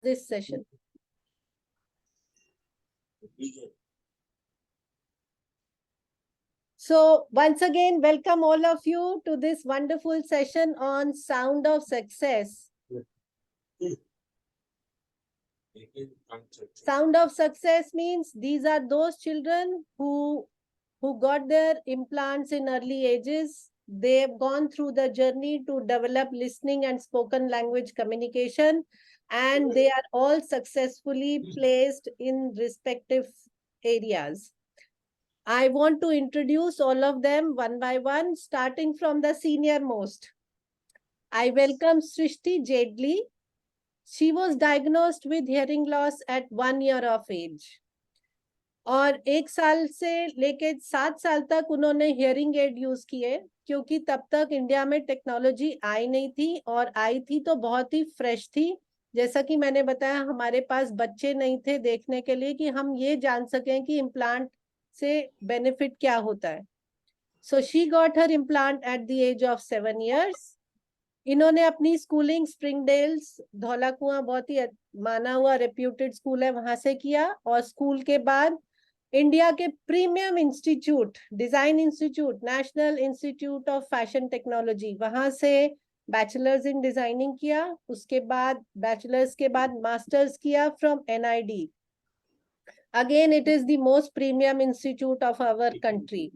this session. So once again, welcome all of you to this wonderful session on Sound of Success. Sound of Success means these are those children who got their implants in early ages. They have gone through the journey to develop listening and spoken language communication, and they are all successfully placed in respective areas. I want to introduce all of them one by one, starting from the senior most. I welcome Srishti Jedli. She was diagnosed with hearing loss at 1 year of age. और 1 साल से लेके 7 साल तक उन्होंने hearing aid use किए, क्योंकि तब तक इंडिया में टेक्नोलॉजी आई नहीं थी, और आई थी तो बहुत ही फ्रेश थी. जैसा कि मैंने बताया, हमारे पास बच्चे नहीं थे देखने के लिए कि हम ये जान सकें कि इम्प्लांट से बेनिफिट क्या होता है. So she got her implant at the age of 7 years. इन्होंने अपनी स्कूलिंग स्प्रिंगडेल्स, धौला कुआं बहुत ही माना हुआ रेप्यूटेड स्कूल है, वहां से किया. और स्कूल के बाद इंडिया के premium institute, design institute, national institute of fashion technology, वहां से बैचलर्स इन डिजाइनिंग किया. उसके बाद बैचलर्स के बाद मास्टर्स किया from NID. Again it is the most premium institute of our country.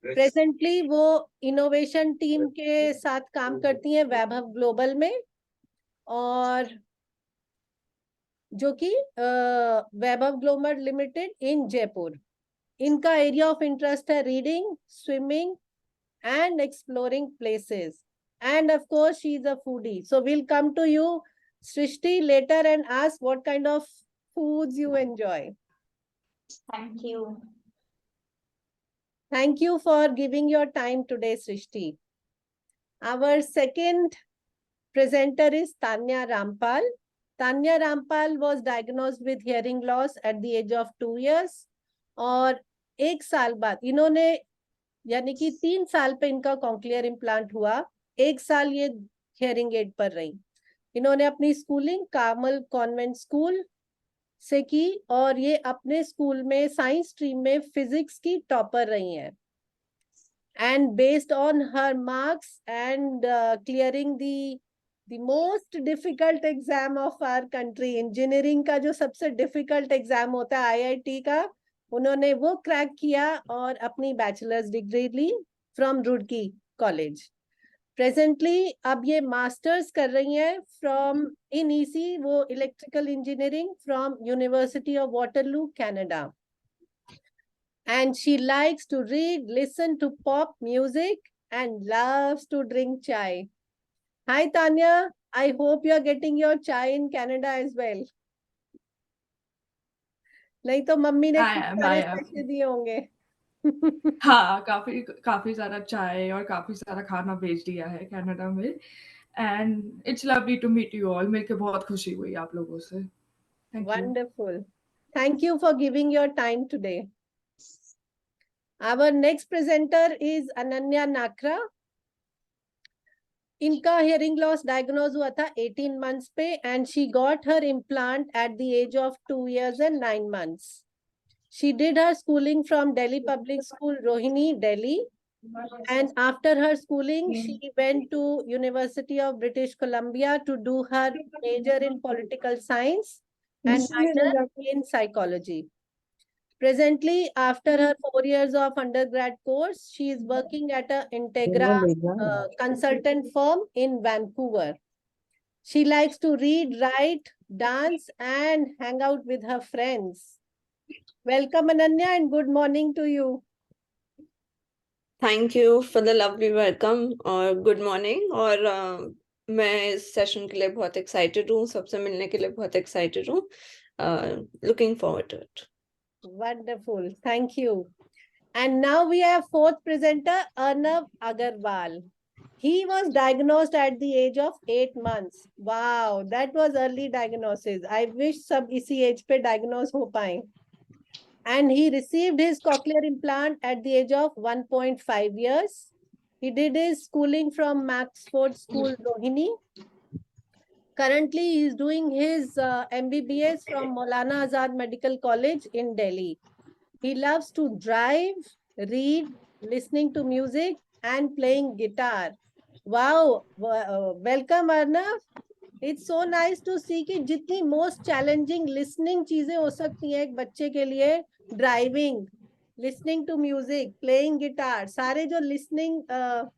Presently वो इनोवेशन टीम के साथ काम करती हैं वैभव ग्लोबल में, और जो कि Vaibhav global limited in Jaipur. इनका एरिया ऑफ इंटरेस्ट है reading, swimming and exploring places, and of course she is a foodie. So will come to you Srishti later and ask what kind of foods you enjoy. Thank you. Thank you for giving your time today, Srishti. Our second presenter is Tanya Rampal. Tanya Rampal was diagnosed with hearing loss at the age of 2 years. और 1 साल बाद इन्होंने, यानी कि 3 साल पे इनका कॉन्क्लियर implant हुआ, 1 साल ये हियरिंग एड पर रही. इन्होंने अपनी स्कूलिंग कार्मल कॉन्वेंट स्कूल से की, और ये अपने स्कूल में साइंस स्ट्रीम में फिजिक्स की टॉपर रही हैं. And based on her marks and clearing the most difficult exam of our country, engineering का जो सबसे difficult exam होता है IIT का, उन्होंने वो क्रैक किया और अपनी बैचलर्स डिग्री ली फ्रॉम रुड़की कॉलेज. प्रेजेंटली अब ये मास्टर्स कर रही हैं फ्रॉम इन EC, वो electrical engineering from university of Waterloo, Canada. And she likes to read, listen to pop music, and loves to drink chai. Hi, Tanya. I hope you're getting your chai in Canada as well. नहीं तो mummy ने पैसे दिए होंगे. हाँ, काफी सारा चाय और काफी सारा खाना भेज दिया है कनाडा में. And it's lovely to meet you all. मिलके बहुत खुशी हुई आप लोगों से. Thank you. Wonderful. Thank you for giving your time today. Our next presenter is Ananya Nakra. इनका hearing loss diagnosed हुआ था 18 months पे, and she got her implant at the age of 2 years and 9 months. She did her schooling from Delhi Public School, Rohini, Delhi. And after her schooling, she went to University of British Columbia to do her major in political science and minor in psychology. Presently, after her 4 years of undergrad course, she is working at a Integra consultant firm in Vancouver. She likes to read, write, dance, and hang out with her friends. Welcome, Ananya, and good morning to you. Thank you for the lovely welcome और good morning. और मैं इस session के लिए बहुत excited हूँ, सबसे मिलने के लिए बहुत excited हूँ. Looking forward to it. Wonderful, thank you. And now we have fourth presenter, Arnav Agarwal. He was diagnosed at the age of 8 months. Wow, that was early diagnosis. I wish सब इसी age पे diagnose हो पाएं. And he received his cochlear implant at the age of 1.5 years. He did his schooling from Maxford School, Rohini. Currently, he is doing his MBBS from Maulana Azad Medical College in Delhi. He loves to drive, read, listening to music, and playing guitar. Wow! Welcome, Arnav. It's so nice to see कि जितनी most challenging listening चीजें हो सकती हैं एक बच्चे के लिए, driving, listening to music, playing guitar, सारे जो listening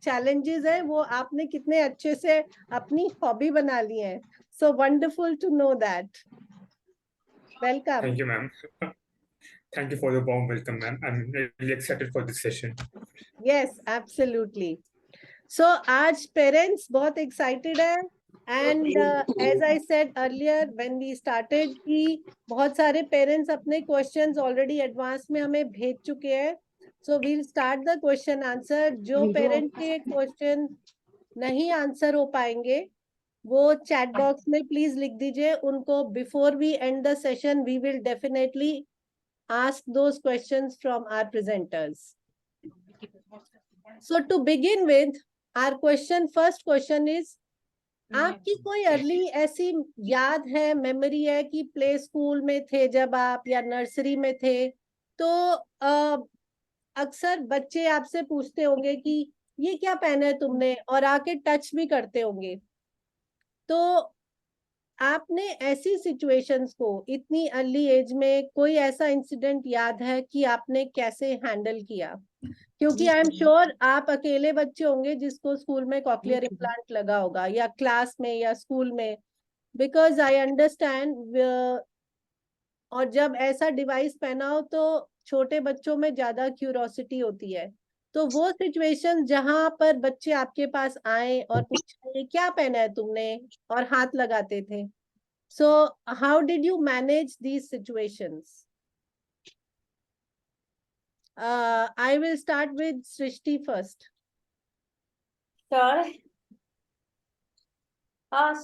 challenges हैं वो आपने कितने अच्छे से अपनी hobby बना ली हैं. So wonderful to know that. Welcome. Thank you, ma'am. Thank you for your warm welcome, ma'am. I'm really excited for this session. Yes, absolutely. So आज parents बहुत excited है. And as I said earlier when we started कि बहुत सारे parents अपने questions already advance में हमें भेज चुके हैं. So we'll start the question answer. जो parent के question नहीं answer हो पाएंगे वो chat box में please लिख दीजिए उनको. Before we end the session we will definitely ask those questions from our presenters. So to begin with, our first question is, आपकी कोई अर्ली ऐसी याद है, मेमोरी है कि प्ले स्कूल में थे जब आप या नर्सरी में थे तो अक्सर बच्चे आपसे पूछते होंगे कि ये क्या पहना है तुमने और आके टच भी करते होंगे. तो आपने ऐसी सिचुएशंस को इतनी अर्ली एज में कोई ऐसा इंसिडेंट याद है कि आपने कैसे हैंडल किया? क्योंकि आई एम श्योर आप अकेले बच्चे होंगे जिसको स्कूल में कॉक्लियर इम्प्लांट लगा होगा या क्लास में या स्कूल में, बिकॉज आई अंडरस्टैंड. और जब ऐसा डिवाइस पहना हो तो छोटे बच्चों में ज्यादा क्यूरोसिटी होती है. तो वो सिचुएशन जहां पर बच्चे आपके पास आए और पूछे क्या पहना है तुमने और हाथ लगाते थे. So how did you manage these situations? I will start with Srishti first. Sure.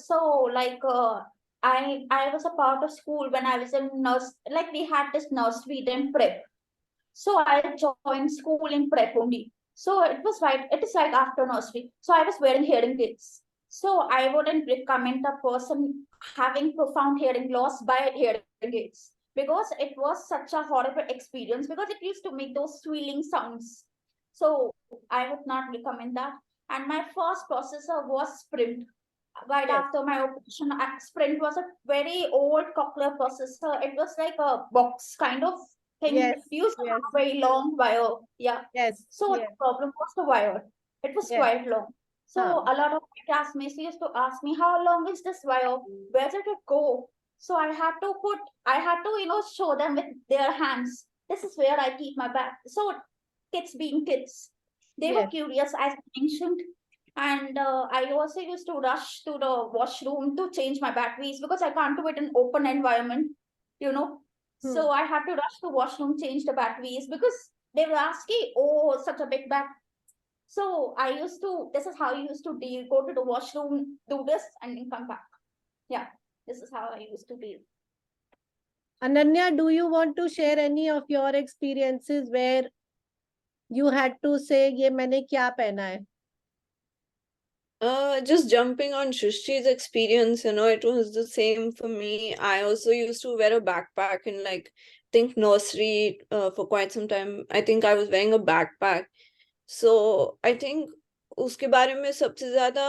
So like I was a part of school when I was in nurse. Like we had this nursery then prep. So I joined school in prep only. So it was right. It is right after nursery. So I was wearing hearing aids. So I wouldn't recommend a person having profound hearing loss by hearing aids, because it was such a horrible experience because it used to make those swelling sounds. So I would not recommend that. And my first processor was Sprint. Right Yes. after my operation, Sprint was a very old cochlear processor. It was like a box kind of thing. Yes, It used to yes. have a very long wire. Yeah. Yes. So yes. the problem was the wire. It was Yes. quite long. So a lot of my classmates used to ask me, how long is this wire? Where did it go? So I had to, show them with their hands. This is where I keep my bag. So kids being kids, they were Yes. curious, as I mentioned. And I also used to rush to the washroom to change my batteries because I can't do it in open environment, So I had to rush to washroom, change the batteries because they were asking, oh, such a big bag. So this is how I used to deal. Go to the washroom, do this, and then come back. Yeah, this is how I used to deal. Ananya, do you want to share any of your experiences where you had to say, ये मैंने क्या पहना है? Just jumping on Shrishti's experience, it was the same for me. I also used to wear a backpack in think nursery for quite some time. I think I was wearing a backpack. So I think उसके बारे में सबसे ज्यादा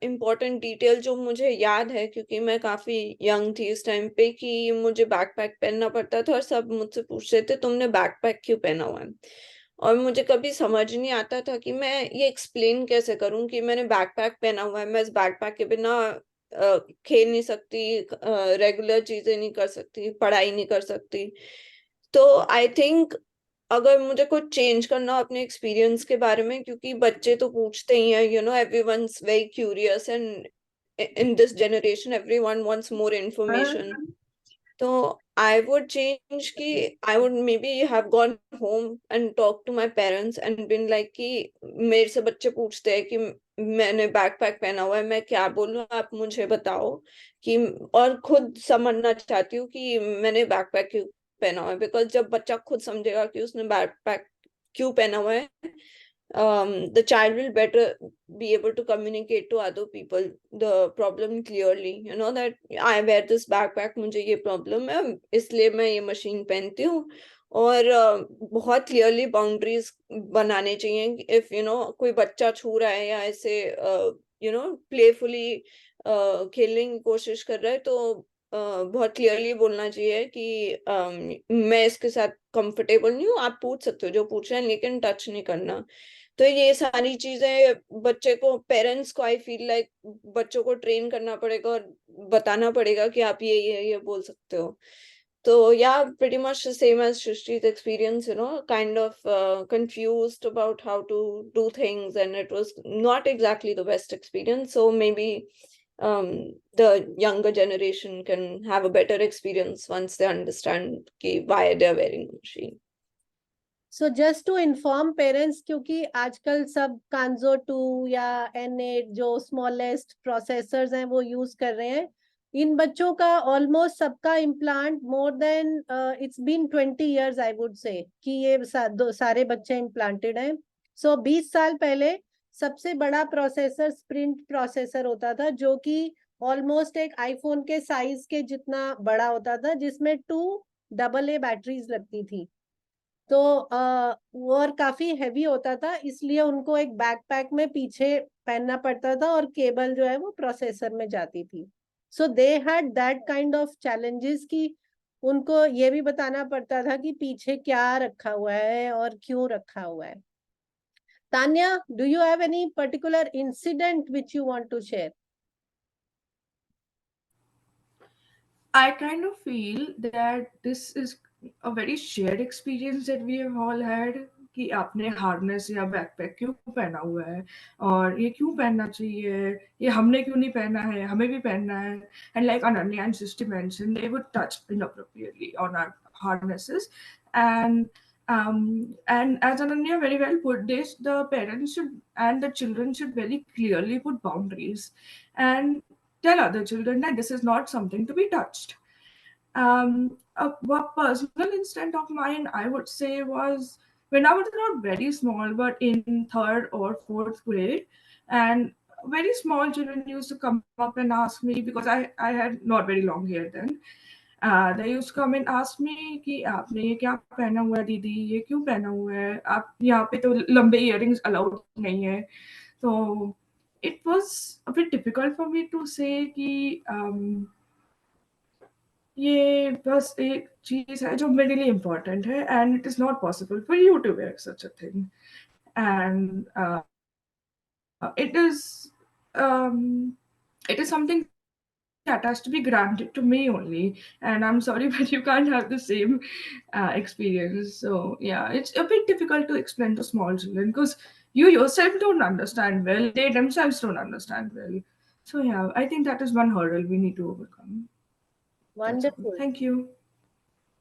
important detail जो मुझे याद है, क्योंकि मैं काफी यंग थी इस टाइम पे, कि मुझे बैकपैक पहनना पड़ता था और सब मुझसे पूछते थे तुमने बैकपैक क्यों पहना हुआ है. और मुझे कभी समझ नहीं आता था कि मैं ये एक्सप्लेन कैसे करूं कि मैंने बैकपैक पहना हुआ है. मैं इस बैकपैक के बिना खेल नहीं सकती, रेगुलर चीजें नहीं कर सकती, पढ़ाई नहीं कर सकती. तो आई थिंक अगर मुझे कुछ चेंज करना अपने एक्सपीरियंस के बारे में, क्योंकि बच्चे तो पूछते ही हैं, everyone's very curious and in this generation everyone wants more information. So I would change ki I would maybe have gone home and talked to my parents and been like कि मेरे से बच्चे पूछते हैं कि मैंने बैकपैक पहना हुआ है, मैं क्या बोलूं, आप मुझे बताओ कि, और खुद समझना चाहती हूँ कि मैंने बैकपैक क्यों पहना हुआ है. बिकॉज जब बच्चा खुद समझेगा कि उसने बैकपैक क्यों पहना हुआ है, the child will better be able to communicate to other people the problem clearly, you know, that I wear this backpack, मुझे ये problem है, इसलिए मैं ये machine पहनती हूँ. और बहुत clearly boundaries बनाने चाहिए. If you know कोई बच्चा छू रहा है या ऐसे you know playfully खेलने की कोशिश कर रहा है, तो बहुत क्लियरली बोलना चाहिए कि मैं इसके साथ कंफर्टेबल नहीं हूँ, आप पूछ सकते हो जो पूछ रहे हैं, लेकिन टच नहीं करना. तो ये सारी चीजें बच्चे को, पेरेंट्स को, आई फील लाइक बच्चों को ट्रेन करना पड़ेगा और बताना पड़ेगा कि आप ये बोल सकते हो. So yeah, pretty much the same as Shrishti's experience, you know, kind of confused about how to do things, and it was not exactly the best experience. So maybe the younger generation can have a better experience once they understand why they're wearing the machine. So just to inform parents, क्योंकि आजकल सब Kanzo 2 या N8 जो smallest processors हैं वो use कर रहे हैं. इन बच्चों का almost सबका implant more than it's been 20 years I would say कि ये सारे बच्चे implanted हैं. So 20 साल पहले सबसे बड़ा प्रोसेसर Sprint प्रोसेसर होता था, जो कि ऑलमोस्ट एक आईफोन के साइज के जितना बड़ा होता था, जिसमें 2 AA बैटरीज लगती थी. तो वो और काफी हैवी होता था, इसलिए उनको एक बैकपैक में पीछे पहनना पड़ता था और केबल जो है वो प्रोसेसर में जाती थी. So they had that kind of challenges कि उनको ये भी बताना पड़ता था कि पीछे क्या रखा हुआ है और क्यों रखा हुआ है. Tanya, do you have any particular incident which you want to share? I kind of feel that this is a very shared experience that we have all had कि आपने हार्नेस या बैकपैक क्यों पहना हुआ है और ये क्यों पहनना चाहिए, ये हमने क्यों नहीं पहना है, हमें भी पहनना है. And like Ananya and Srishti mentioned, they would touch inappropriately on our harnesses. And as Ananya very well put this, the parents should and the children should very clearly put boundaries and tell other children that this is not something to be touched. A personal instant of mine, I would say, was when I was not very small, but in 3rd or 4th grade, and very small children used to come up and ask me, because I had not very long hair then. They used to come and ask me कि आपने ये क्या पहना हुआ है दीदी, ये क्यों पहना हुआ है, आप यहाँ पे तो लंबे इयररिंग्स अलाउड नहीं है. तो it was a bit difficult for me to say कि ये बस एक चीज है जो मेरे लिए इम्पोर्टेंट है, and it is not possible for you to wear such a thing. And it is something that has to be granted to me only, and I'm sorry, but you can't have the same experience. So yeah, it's a bit difficult to explain to small children because you yourself don't understand well, they themselves don't understand well. So yeah, I think that is one hurdle we need to overcome. That's all. Wonderful. Thank you.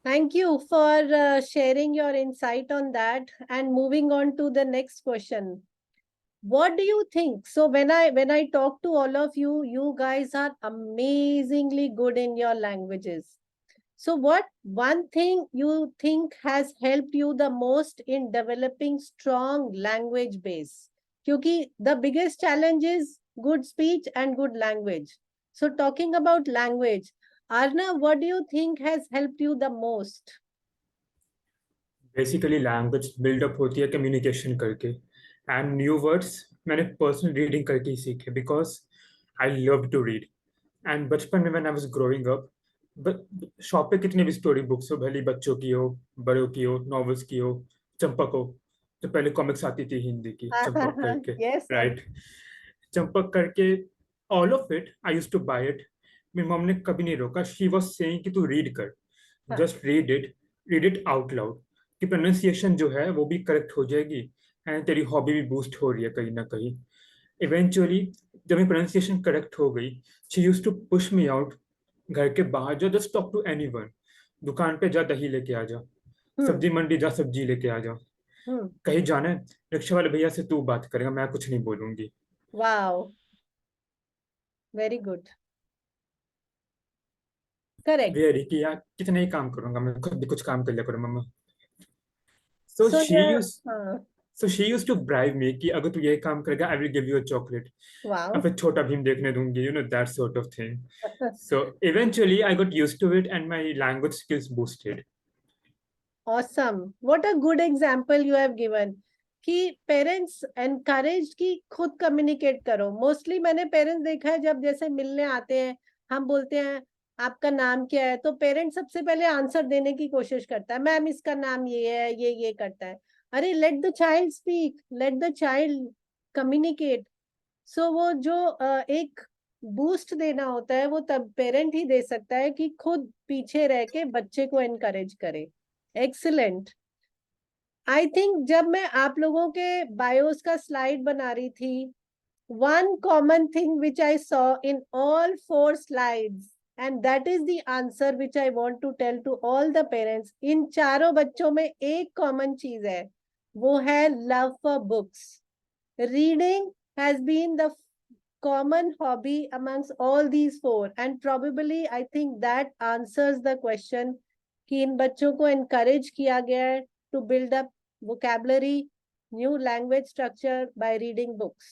Thank you for sharing your insight on that. And moving on to the next question. What do you think? So when I talk to all of you, you guys are amazingly good in your languages. So what one thing you think has helped you the most in developing strong language base? Because the biggest challenge is good speech and good language. So talking about language, Arna, what do you think has helped you the most? Basically language buildup होती है communication करके, and new words मैंने personal reading करके ही सीखे, because I love to read. And बचपन में when I was growing up, shop पे कितनी भी स्टोरी बुक्स हो, भले बच्चों की हो, बड़ों की हो, नॉवेल्स की हो, चंपक हो, तो पहले कॉमिक्स आती थी हिंदी की, चंपक करके, Yes, sir. राइट, चंपक करके, all of it I used to buy it. मेरी मॉम ने कभी नहीं रोका. शी वाज सेइंग कि तू रीड कर, just read it out loud, कि प्रोनाउंसिएशन जो है वो भी करेक्ट हो जाएगी, एंड तेरी हॉबी भी बूस्ट हो रही है कहीं ना कहीं. इवेंचुअली जब मेरी प्रोनाउंसिएशन करेक्ट हो गई, she used to push me out, घर के बाहर जा, जस्ट टॉक टू एनीवन, दुकान पे जा दही लेके आ जा, सब्जी मंडी जा सब्जी लेके आ जा, कहीं जाना है रिक्शा वाले भैया से तू बात करेगा, मैं कुछ नहीं बोलूंगी. Wow. Very good. Correct. Very कि यार कितना ही काम करूंगा, मैं खुद भी कुछ काम कर लिया करूँ मम्मा. So she yeah, used So she used to bribe me कि अगर तू ये काम करेगा I will give you a chocolate. Wow. या फिर छोटा भीम देखने दूंगी, that sort of thing. So eventually I got used to it and my language skills boosted. Awesome. What a good example you have given. कि parents encourage कि खुद communicate करो. Mostly मैंने पेरेंट्स देखा है जब जैसे मिलने आते हैं, हम बोलते हैं आपका नाम क्या है, तो पेरेंट्स सबसे पहले आंसर देने की कोशिश करता है, मैम इसका नाम ये है, ये करता है. अरे let the child speak, let the child communicate. So वो जो एक बूस्ट देना होता है वो तब पेरेंट ही दे सकता है कि खुद पीछे रह के बच्चे को एनकरेज करे. एक्सीलेंट. आई थिंक जब मैं आप लोगों के बायोस का स्लाइड बना रही थी, one common thing which I saw in all 4 slides, and that is the answer which I want to tell to all the parents. इन चारों बच्चों में एक common चीज है, वो है love for books. Reading has been the common hobby amongst all these 4, and probably I think that answers the question कि इन बच्चों को encourage किया गया है to build up vocabulary, new language structure by reading books.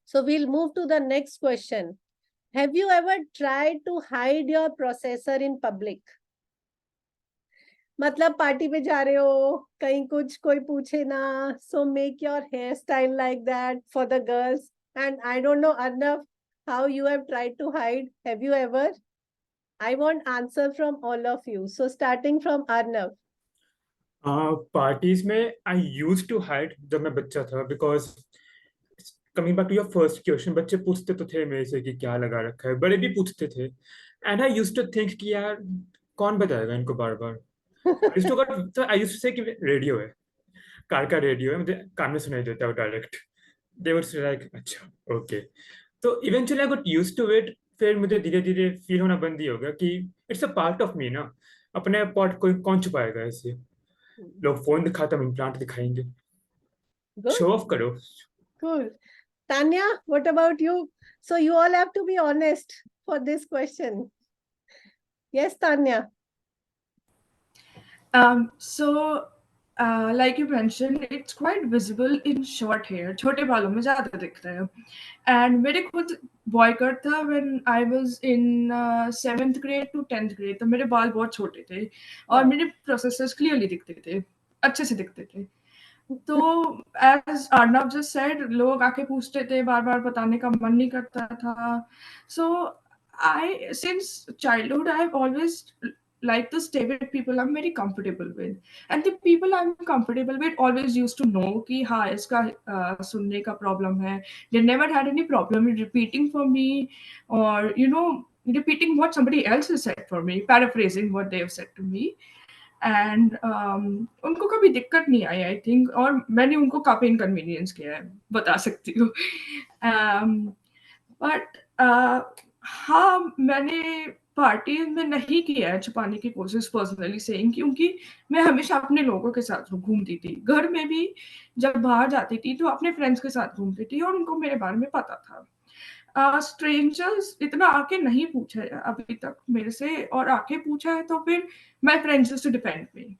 So we'll move to the next question. Have you ever tried to hide your processor in public? मतलब party पे जा रहे हो, कहीं कुछ कोई पूछे ना, so make your hairstyle like that for the girls. And I don't know, Arnav, how you have tried to hide. Have you ever? I want answer from all of you. So starting from Arnav. Parties में I used to hide जब मैं बच्चा था, because coming back to your first question, बच्चे पूछते तो थे मेरे से कि क्या लगा रखा है, बड़े भी पूछते थे, and I used to think कि यार कौन बताएगा इनको बार बार. I used to say कि रेडियो है, कार का रेडियो है, मुझे कान में सुनाई देता है direct. They would say like अच्छा okay. तो eventually I got used to it. फिर मुझे धीरे धीरे फील होना बंद ही हो गया कि it's a part of me ना, अपने पार्ट कोई कौन छुपाएगा ऐसे. लोग फोन दिखाते हम इम्प्लांट दिखाएंगे, शो ऑफ करो. Cool. Tanya, what about you? So you all have to be honest for this question. Yes, Tanya. So, like you mentioned, it's quite visible in short hair. छोटे बालों में ज़्यादा दिखता है. And मेरे खुद boycott था when I was in 7th grade to 10th grade. तो मेरे बाल बहुत छोटे थे और मेरे processes clearly दिखते थे, अच्छे से दिखते थे. तो as Arnav just said, लोग आके पूछते थे, बार-बार बताने का मन नहीं करता था. So since childhood, I've always like to stay with people I'm very comfortable with, and the people I'm comfortable with always used to know कि हाँ इसका सुनने का problem है. They never had any problem in repeating for me, or repeating what somebody else has said for me, paraphrasing what they have said to me. And उनको कभी दिक्कत नहीं आई आई थिंक, और मैंने उनको काफ़ी इनकन्वीनियंस किया है, बता सकती हूँ. बट हाँ, मैंने पार्टीज में नहीं किया है छुपाने की कोशिश पर्सनली सेइंग, क्योंकि मैं हमेशा अपने लोगों के साथ घूमती थी. घर में भी जब बाहर जाती थी तो अपने फ्रेंड्स के साथ घूमती थी और उनको मेरे बारे में पता था. स्ट्रेंजर्स इतना आके नहीं पूछा है अभी तक मेरे से, और आके पूछा है तो फिर my friends used to defend me.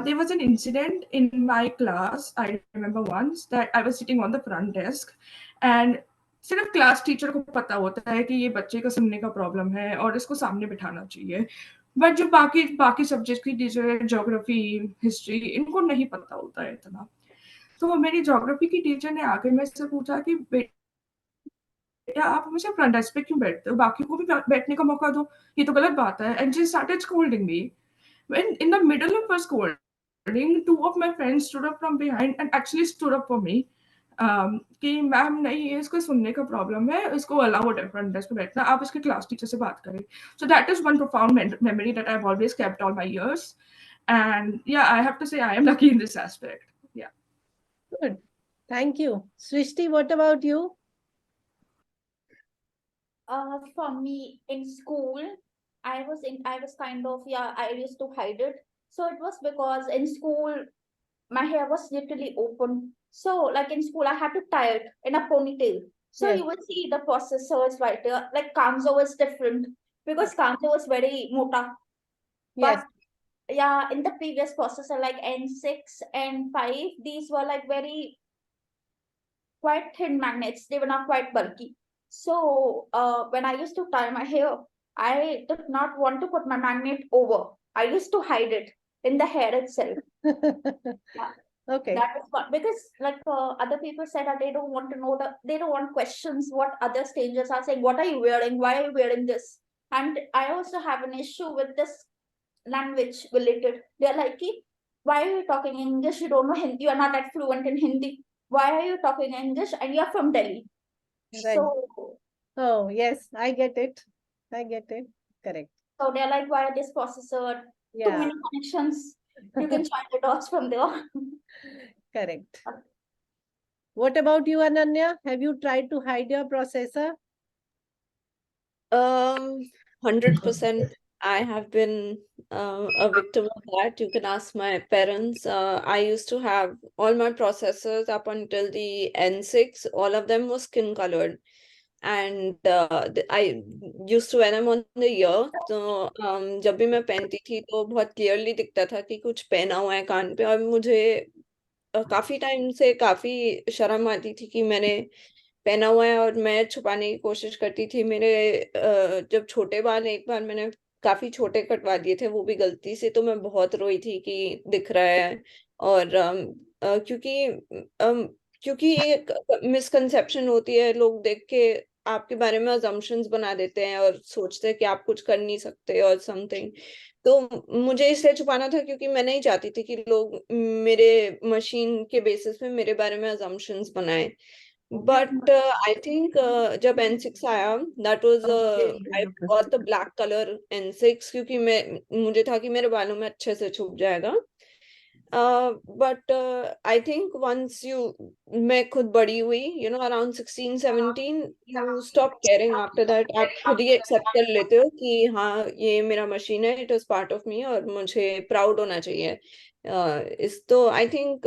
There was an incident in my class. I remember once that I was sitting on the front desk, and सिर्फ क्लास टीचर को पता होता है कि ये बच्चे का सुनने का प्रॉब्लम है और इसको सामने बिठाना चाहिए. बट जो बाकी सब्जेक्ट की टीचर, ज्योग्राफी, हिस्ट्री, इनको नहीं पता होता है इतना. तो मेरी ज्योग्राफी की टीचर ने आकर मेरे से पूछा कि बेटा आप हमेशा फ्रंट डेस्क पे क्यों बैठते हो, बाकी को भी बैठने का मौका दो, ये तो गलत बात है. And she started scolding me. When in the middle of her scolding, 2 of my friends stood up from behind and actually stood up for me. कि मैम नहीं, ये इसको सुनने का प्रॉब्लम है, इसको अलाउड है फ्रंट डेस्क पे बैठना, आप इसके क्लास टीचर से बात करें. So that is one profound memory that I've always kept all my years. And yeah, I have to say I am lucky in this aspect. Yeah. Good. Thank you. Srishti, what about you? For me in school, I was kind of, I used to hide it. So it was because in school, my hair was literally open. So like in school, I had to tie it in a ponytail. So Yes. you will see the processors right there. Like Kanzo was different because Kanzo was very mota. Yes. But yeah, in the previous processor like N6 and 5, these were like very quite thin magnets. They were not quite bulky. So when I used to tie my hair, I did not want to put my magnet over. I used to hide it in the hair itself. Okay. That is what, because like other people said that they don't want to know they don't want questions what other strangers are saying. What are you wearing? Why are you wearing this? And I also have an issue with this language related. They're like, "Ki, why are you talking English? You don't know Hindi. You are not that fluent in Hindi. Why are you talking English? And you're from Delhi." Right. So, Oh, yes, I get it. I get it. Correct. so they're like, "Why this processor? Too Yeah, many connections. You can join the dots from there." correct. What about you, Ananya? Have you tried to hide your processor? 100%. I have been a victim of that. You can ask my parents. I used to have all my processors up until the N6, all of them were skin colored. And I used to wear them on the ear. तो जब भी मैं पहनती थी तो बहुत clearly दिखता था कि कुछ पहना हुआ है कान पे, और मुझे काफी टाइम से काफी शर्म आती थी कि मैंने पहना हुआ है, और मैं छुपाने की कोशिश करती थी। मेरे जब छोटे बाल एक बार मैंने काफी छोटे कटवा दिए थे, वो भी गलती से, तो मैं बहुत रोई थी कि दिख रहा है। और क्योंकि एक मिसकंसेप्शन होती है, लोग देख के आपके बारे में अजम्पशंस बना देते हैं और सोचते हैं कि आप कुछ कर नहीं सकते और समथिंग। तो मुझे इसलिए छुपाना था क्योंकि मैं नहीं चाहती थी कि लोग मेरे मशीन के बेसिस पे मेरे बारे में अजम्पशंस बनाए। बट आई थिंक जब N6 आया, that was I got the black colour N6, क्योंकि मुझे था कि मेरे बालों में अच्छे से छुप जाएगा। बट आई थिंक वंस मैं खुद बड़ी हुई, around 16-17, you stop caring after that. आप खुद ही एक्सेप्ट कर लेते हो कि हाँ, ये मेरा मशीन है, it is part of me, और मुझे प्राउड होना चाहिए। तो आई थिंक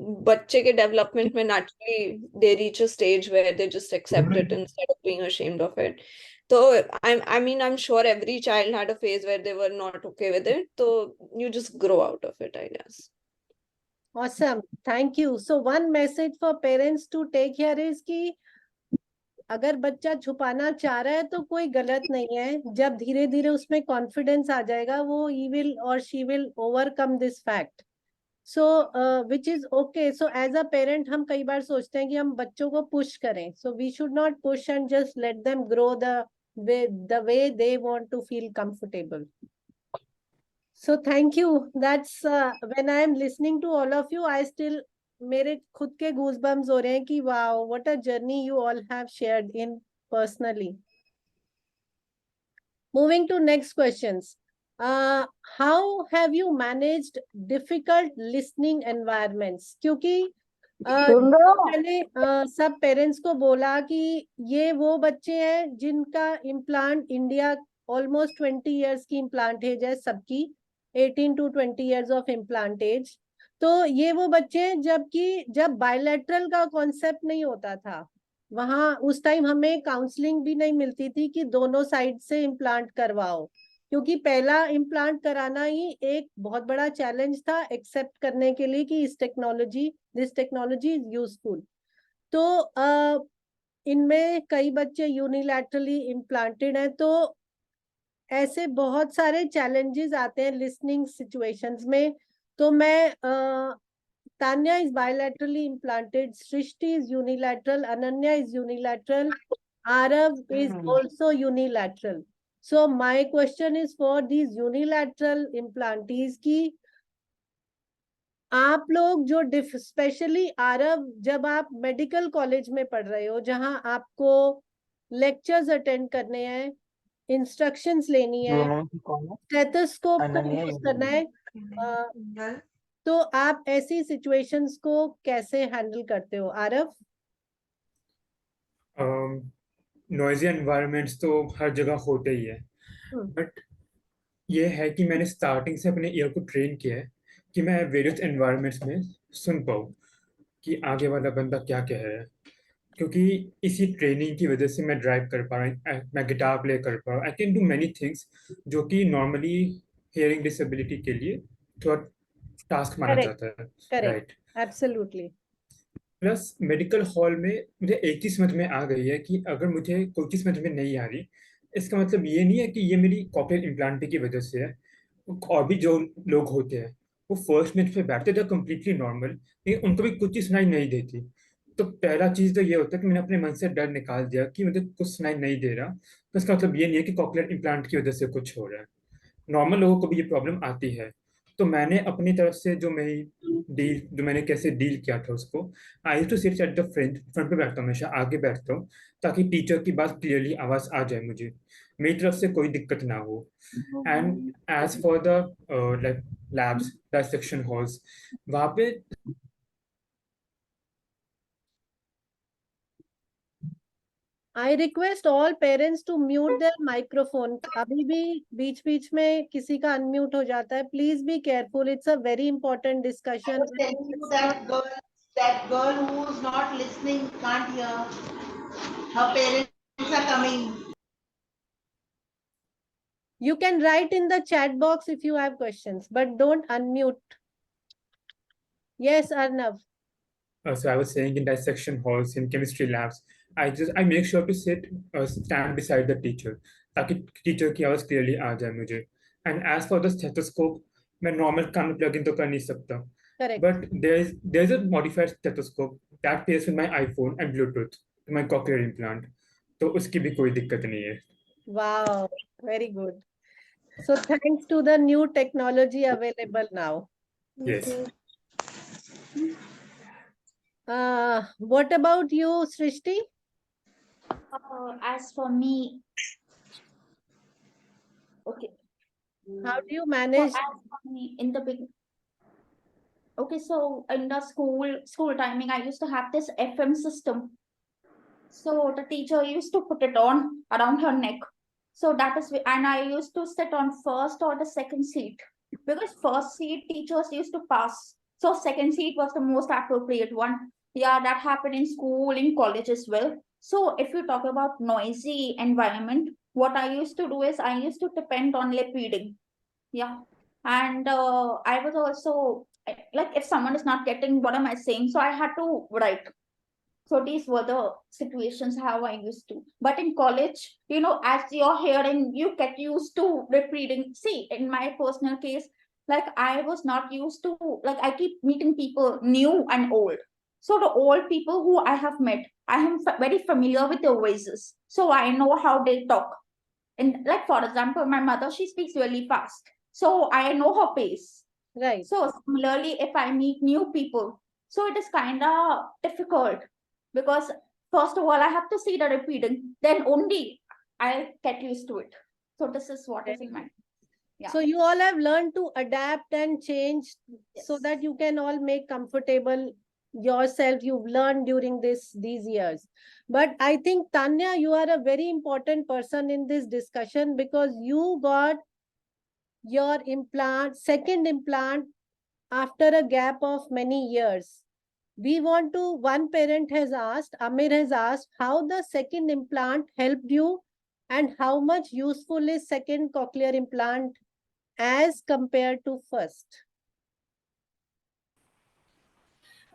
बच्चे के डेवलपमेंट में naturally they reach a stage where they just accept it instead of being ashamed of it. So I'm sure every child had a phase where they were not okay with it. So you just grow out of it, I guess. Awesome. Thank you. So one message for parents to take here is कि अगर बच्चा छुपाना चाह रहा है तो कोई गलत नहीं है। जब धीरे धीरे उसमें कॉन्फिडेंस आ जाएगा, वो he will or she will overcome this fact. So which is okay. So as a parent हम कई बार सोचते हैं कि हम बच्चों को पुश करें. So we should not push and just let them grow the way they want to feel comfortable. So thank you. That's when I am listening to all of you, I still मेरे खुद के goosebumps हो रहे हैं कि wow, what a journey you all have shared in personally. Moving to next questions. How have you managed difficult listening environments? क्योंकि मैंने सब पेरेंट्स को बोला कि ये वो बच्चे हैं जिनका इम्प्लांट इंडिया ऑलमोस्ट 20 years की इम्प्लांट एज है सबकी, 18 to 20 years of implant age. तो ये वो बच्चे हैं जब बायलैटरल का कॉन्सेप्ट नहीं होता था, वहां उस टाइम हमें काउंसलिंग भी नहीं मिलती थी कि दोनों साइड से इम्प्लांट करवाओ, क्योंकि पहला इम्प्लांट कराना ही एक बहुत बड़ा चैलेंज था एक्सेप्ट करने के लिए कि दिस टेक्नोलॉजी इज यूजफुल। तो इनमें कई बच्चे यूनिलैटरली इम्प्लांटेड हैं, तो ऐसे बहुत सारे चैलेंजेस आते हैं लिसनिंग सिचुएशंस में। तो मैं Tanya is bilaterally implanted, Srishti is unilateral, Ananya is unilateral, Arav is also unilateral. So my question is for these unilateral implantees की आप लोग जो स्पेशली आरव, जब आप मेडिकल कॉलेज में पढ़ रहे हो जहां आपको लेक्चर्स अटेंड करने हैं, इंस्ट्रक्शंस लेनी है, स्टेथोस्कोप का यूज करना है, तो आप ऐसी सिचुएशंस को कैसे हैंडल करते हो आरव? नॉइजी एनवायरनमेंट्स तो हर जगह होते ही है, बट ये है कि मैंने स्टार्टिंग से अपने ईयर को ट्रेन किया है कि मैं वेरियस एनवायरनमेंट्स में सुन पाऊँ कि आगे वाला बंदा क्या कह रहा है, क्योंकि इसी ट्रेनिंग की वजह से मैं ड्राइव कर पा रहा हूँ, मैं गिटार प्ले कर पा रहा हूँ, I can do many things जो कि नॉर्मली hearing disability के लिए थोड़ा टास्क माना Correct. जाता है, Correct. Right. Absolutely. Plus medical hall में मुझे एक चीज समझ में आ गई है कि अगर मुझे कोई चीज समझ में नहीं आ रही, इसका मतलब ये नहीं है कि ये मेरी कॉक्लियर इम्प्लांट की वजह से है। और भी जो लोग होते हैं वो फर्स्ट बेंच पे बैठते थे कंप्लीटली नॉर्मल, लेकिन उनको भी कुछ चीज सुनाई नहीं देती। तो पहला चीज तो ये होता है कि मैंने अपने मन से डर निकाल दिया कि मुझे कुछ सुनाई नहीं दे रहा, तो इसका मतलब ये नहीं है कि कॉक्लियर इम्प्लांट की वजह से कुछ हो रहा है। नॉर्मल लोगों को भी ये प्रॉब्लम आती है। तो मैंने अपनी तरफ से जो मैंने कैसे डील किया था उसको, I to sit at the front front पे बैठता हूँ, हमेशा आगे बैठता हूँ, ताकि टीचर की बात क्लियरली आवाज आ जाए मुझे, मेरी तरफ से कोई दिक्कत ना हो। And as for the like labs dissection halls, वहाँ पे I request all parents to mute their microphone. अभी भी बीच बीच में किसी का unmute हो जाता है. Please be careful. It's a very important I discussion. was telling you that girl who's not listening can't hear. Her parents are coming. You can write in the chat box if you have questions, but don't unmute. Yes, Arnav. So I was saying in dissection halls, in chemistry labs, I make sure to stand beside the teacher, ताकि teacher की आवाज clearly आ जाए मुझे। And as for the stethoscope, मैं normal कान में plug इन तो कर नहीं सकता, Correct. but there's a modified stethoscope that pairs with my iPhone and Bluetooth to my cochlear implant, तो उसकी भी कोई दिक्कत नहीं है। Wow, very good. So thanks to the new technology available now. Yes. What about you, Srishti? As for me, okay. How do you So manage? as for me, in the beginning, okay, so in the school timing, I used to have this FM system. So the teacher used to put it on around her neck. So that is, and I used to sit on first or the second seat, because first seat teachers used to pass. So second seat was the most appropriate one. Yeah, that happened in school, in college as well. So if you talk about noisy environment, what I used to do is I used to depend on lip reading. Yeah. And I was also like, if someone is not getting what am I saying, so I had to write. So these were the situations how I used to. But in college, as you're hearing, you get used to repeating. See, in my personal case, like I was not used to, like I keep meeting people new and old. So the old people who I have met, I am very familiar with their voices. So I know how they talk. And like, for example, my mother, she speaks really fast. So I know her pace. Right. So similarly, if I meet new people, so it is kind of difficult, because first of all, I have to see the repeating, then only I get used to it. So this is what is in my, yeah. So you all have learned to adapt and change so Yes. that you can all make comfortable yourself. You've learned during these years. But I think, Tanya, you are a very important person in this discussion, because you got your second implant after a gap of many years. One parent has asked, Amir has asked, how the second implant helped you and how much useful is second cochlear implant as compared to first?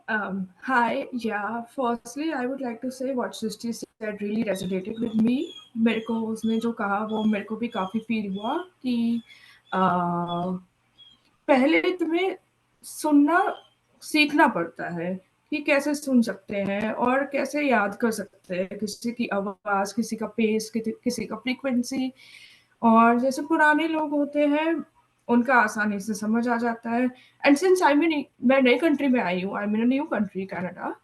Hi, yeah. Firstly, I would like to say what Srishti said really resonated with me. मेरे को उसने जो कहा वो मेरे को भी काफी फील हुआ कि पहले तुम्हें सुनना सीखना पड़ता है कि कैसे सुन सकते हैं और कैसे याद कर सकते हैं किसी की आवाज, किसी का पेस, किसी का फ्रीक्वेंसी। और जैसे पुराने लोग होते हैं उनका आसानी से समझ आ जाता है। एंड सिंस मैं नई कंट्री में आई हूँ, I mean new country Canada,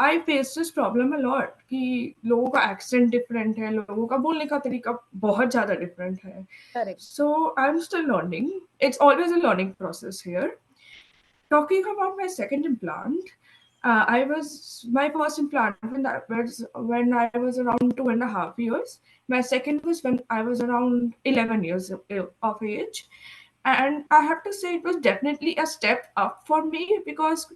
I face this problem a lot कि लोगों का एक्सेंट डिफरेंट है, लोगों का बोलने का तरीका बहुत ज्यादा डिफरेंट है। Correct. So I'm still learning. It's always a learning process here. Talking about my second implant, my first implant when I was around 2.5 years. My second was when I was around 11 years of age, and I have to say it was definitely a step up for me, because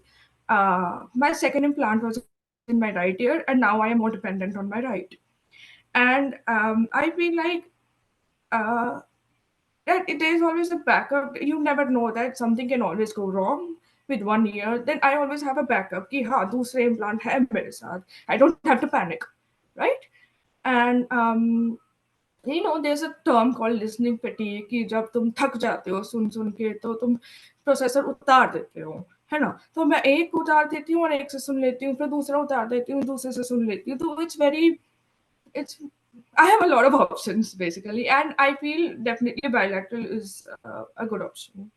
my second implant was in my right ear, and now I am more dependent on my right. And I feel like there is always a backup. You never know that something can always go wrong with 1 year. Then I always have a backup कि हाँ दूसरे implant है मेरे साथ. I don't have to panic, right? And there's a term called listening fatigue कि जब तुम थक जाते हो सुन के तो तुम प्रोसेसर उतार देते हो, है ना? तो मैं एक उतार देती हूँ और एक से सुन लेती हूँ, फिर दूसरा उतार देती हूँ, दूसरे से सुन लेती हूँ. तो it's I have a lot of options basically, and I feel definitely bilateral is a good option.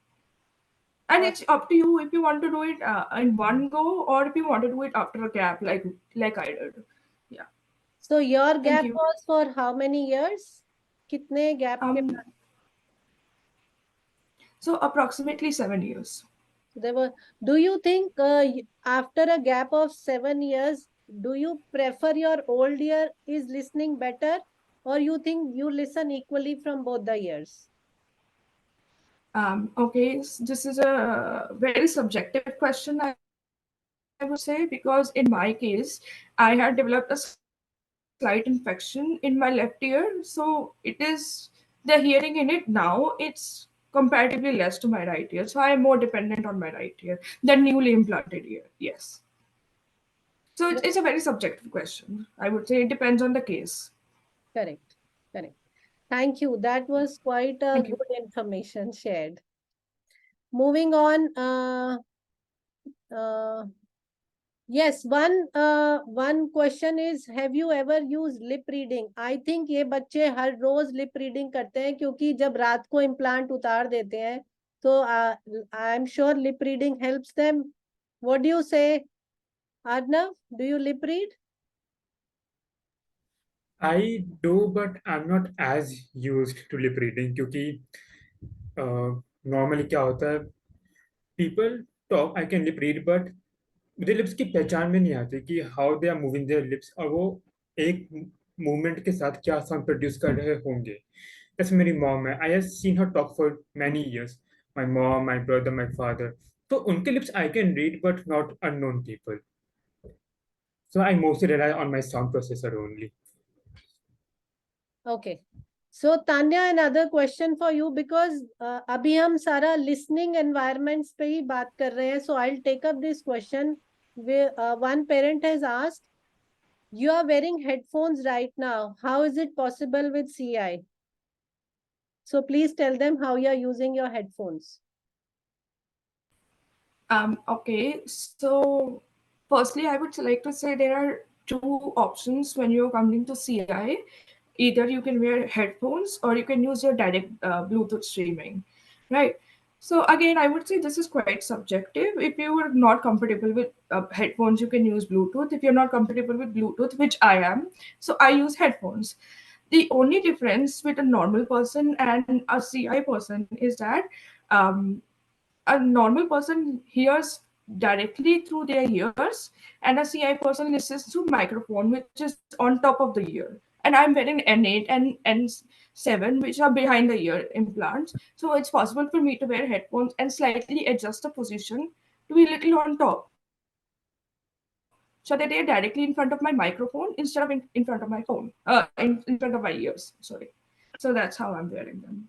And it's up to you if you want to do it in one go or if you want to do it after a gap, like I did. Yeah. So your gap you. was for how many years? कितने gap के बाद? So approximately 7 years. Do you think after a gap of 7 years, do you prefer your old ear is listening better, or you think you listen equally from both the ears? Okay, this is a very subjective question, I would say, because in my case, I had developed a slight infection in my left ear. So the hearing in it now, it's comparatively less to my right ear. So I am more dependent on my right ear than newly implanted ear. Yes. So it's a very subjective question. I would say it depends on the case. Correct. Thank you. That was quite a Thank you. good information shared. Moving on. Yes, one question is, have you ever used lip reading? I think ये बच्चे हर रोज lip reading करते हैं क्योंकि जब रात को implant उतार देते हैं तो I'm sure lip reading helps them. What do you say, Arnav? Do you lip read? I do, but I'm not as used to lip reading क्योंकि normally क्या होता है, people talk, I can lip read, but मुझे lips की पहचान में नहीं आती कि how they are moving their lips और वो एक मूवमेंट के साथ क्या साउंड प्रोड्यूस कर रहे होंगे. जैसे मेरी मॉम है, I have seen her talk for many years, my mom, my brother, my father. तो उनके lips I can read but not unknown people. So I mostly rely on my sound processor only. Okay. So Tanya, another question for you because अभी हम सारा listening environments पे ही बात कर रहे हैं. So I'll take up this question. One parent has asked, you are wearing headphones right now. How is it possible with CI? So please tell them how you are using your headphones. Okay, so firstly, I would like to say there are two options when you're coming to CI. Either you can wear headphones or you can use your direct Bluetooth streaming, right? So again, I would say this is quite subjective. If you are not comfortable with headphones, you can use Bluetooth. If you're not comfortable with Bluetooth, which I am, so I use headphones. The only difference with a normal person and a CI person is that a normal person hears directly through their ears and a CI person listens through microphone, which is on top of the ear. And I'm wearing N8 and N7, which are behind the ear implants. So it's possible for me to wear headphones and slightly adjust the position to be a little on top, so that they're directly in front of my microphone instead of in front of my phone, in front of my ears, sorry. So that's how I'm wearing them.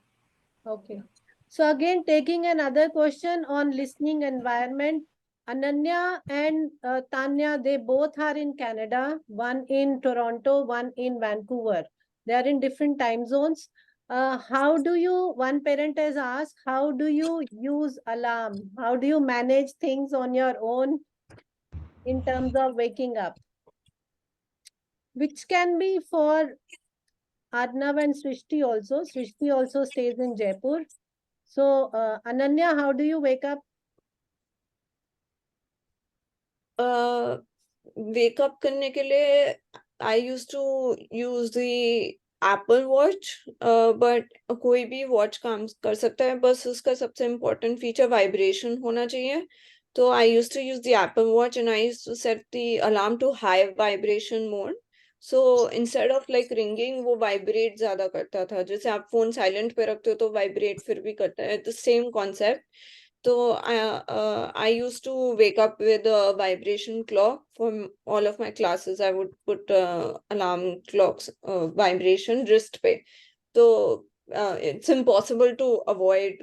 Okay. So again, taking another question on listening environment, Ananya and Tanya, they both are in Canada, one in Toronto, one in Vancouver. They are in different time zones. One parent has asked, how do you use alarm? How do you manage things on your own in terms of waking up? Which can be for Arnav and Srishti also. Srishti also stays in Jaipur. So, Ananya, how do you wake up? Wake up करने के लिए I used to use the Apple Watch, but कोई भी watch काम कर सकता है, बस उसका सबसे important feature vibration होना चाहिए. So I used to use the Apple Watch and I used to set the alarm to high vibration mode. So instead of like ringing, वो vibrate ज़्यादा करता था. जैसे आप phone silent पे रखते हो तो vibrate फिर भी करता है. The same concept. So I used to wake up with a vibration clock for all of my classes. I would put alarm clocks vibration wrist पे. तो it's impossible to avoid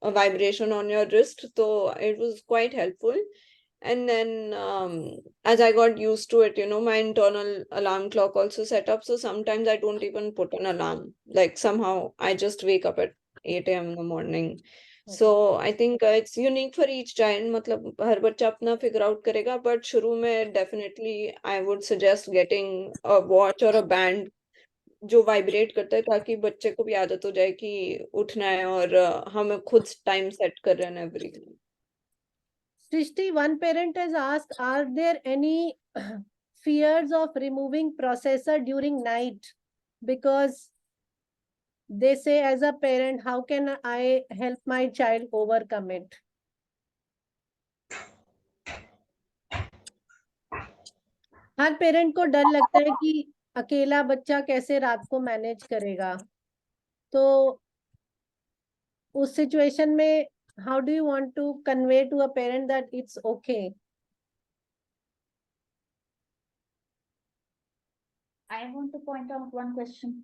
a vibration on your wrist. So it was quite helpful. And then as I got used to it, my internal alarm clock also set up. So sometimes I don't even put an alarm. Like somehow I just wake up at 8 a.m. in the morning. So I think it's unique for each child. मतलब हर बच्चा अपना figure out करेगा. But शुरू में definitely I would suggest getting a watch or a band जो vibrate करता है, ताकि बच्चे को भी आदत हो जाए कि उठना है और हमें खुद टाइम सेट कर रहे हैं everything. Srishti, one parent has asked, are there any fears of removing processor during night? Because they say, as a parent, how can I help my child overcome it? Her parent को डर लगता है कि अकेला बच्चा कैसे रात को मैनेज करेगा. तो उस सिचुएशन में how do you want to convey to a parent that it's okay? I want to point out one question.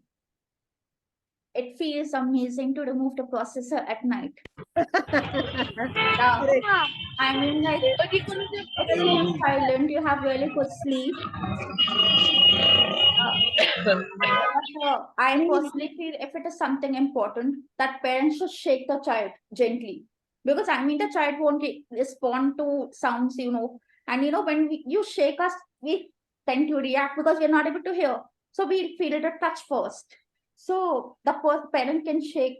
It feels amazing to remove the processor at night. Now, I mean, like, it's so silent, you have really good sleep. I personally feel if it is something important, that parents should shake the child gently. Because I mean, the child won't respond to sounds, and when you shake us, we tend to react because we're not able to hear. So we feel the touch first. So the parent can shake,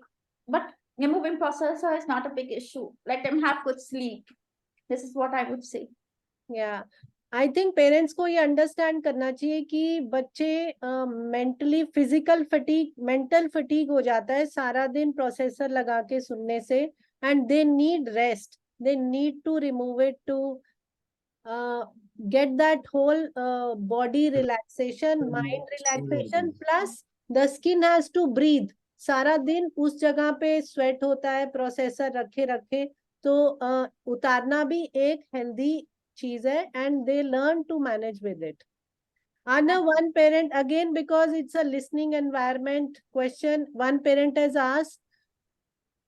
but removing processor is not a big issue. Let them have good sleep. This is what I would say. Yeah. I think parents को ये understand करना चाहिए कि बच्चे mentally physical mental fatigue हो जाता है सारा दिन प्रोसेसर लगा के सुनने से, and they need rest, they need to remove it to get that whole body relaxation, mind relaxation, plus the skin has to breathe. सारा दिन उस जगह पे स्वेट होता है प्रोसेसर रखे रखे, तो उतारना भी एक हेल्दी चीज है, and they learn to manage with it. Anna, one parent, again because it's a listening environment question, one parent has asked,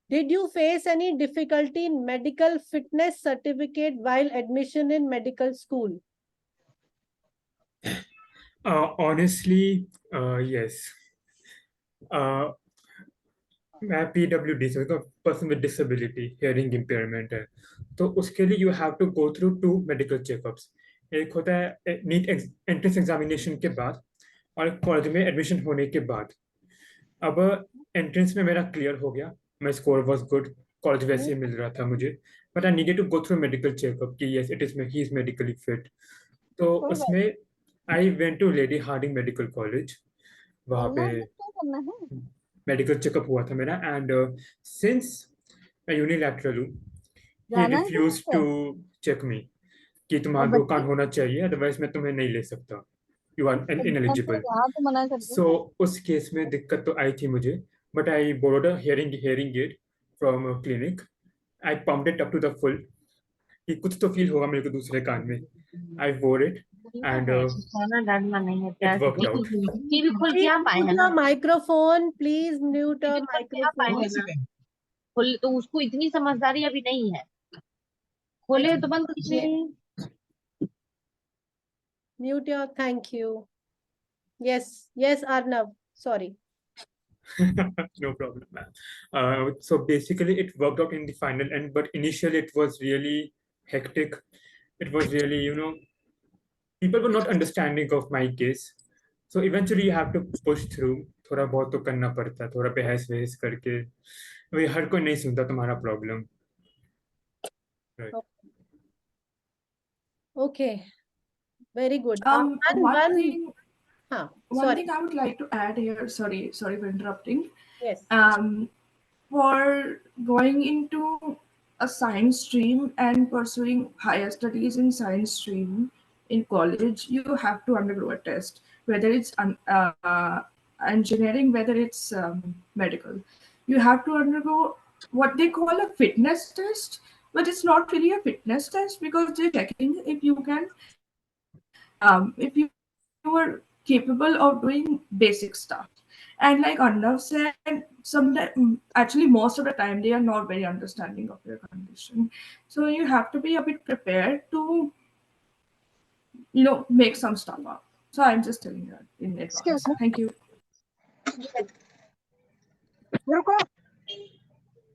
did you face any difficulty in medical fitness certificate while admission in medical school? Honestly, yes. मैं PWD से person with disability hearing impairment है, तो उसके लिए you have to go through 2 medical checkups. एक होता है NEET entrance examination के बाद और कॉलेज में एडमिशन होने के बाद. अब एंट्रेंस में मेरा क्लियर हो गया, my score was good, college वैसे ही मिल रहा था मुझे, but I needed to go through medical checkup कि yes he is medically fit. तो उसमें I went to Lady Hardinge medical college, वहाँ पे मेडिकल चेकअप हुआ था मेरा. एंड सिंस मैं यूनिलैटरल हूँ, he refuse to check me कि तुम्हारा दो कान होना चाहिए, अदरवाइज मैं तुम्हें नहीं ले सकता, यू आर इनएलिजिबल. सो उस केस में दिक्कत तो आई थी मुझे, but I borrowed a hearing aid from clinic. I pumped it up to the full कि कुछ तो फील होगा मेरे को दूसरे कान में. I wore it and it worked out. Microphone, please mute your microphone. तो उसको इतनी समझदारी अभी नहीं है, खोले तो बंद कीजिए. Mute your, thank you. Yes Arnav, sorry. No problem, ma'am. So basically it worked out in the final end, but initially it was really hectic. It was really, people were not understanding of my case. So eventually you have to push through. थोड़ा बहुत तो करना पड़ता है, थोड़ा बहस वहस करके. वही हर कोई नहीं सुनता तुम्हारा problem. Okay, very good. One thing sorry. I would like to add here, sorry for interrupting. Yes. For going into a science stream and pursuing higher studies in science stream in college, you have to undergo a test, whether it's engineering, whether it's medical. You have to undergo what they call a fitness test, but it's not really a fitness test because they're checking if you can, if you are capable of doing basic stuff. And like Arnav said, sometimes actually most of the time they are not very understanding of your condition. So you have to be a bit prepared to, make some stuff up. So I'm just telling you that in advance. Thank you.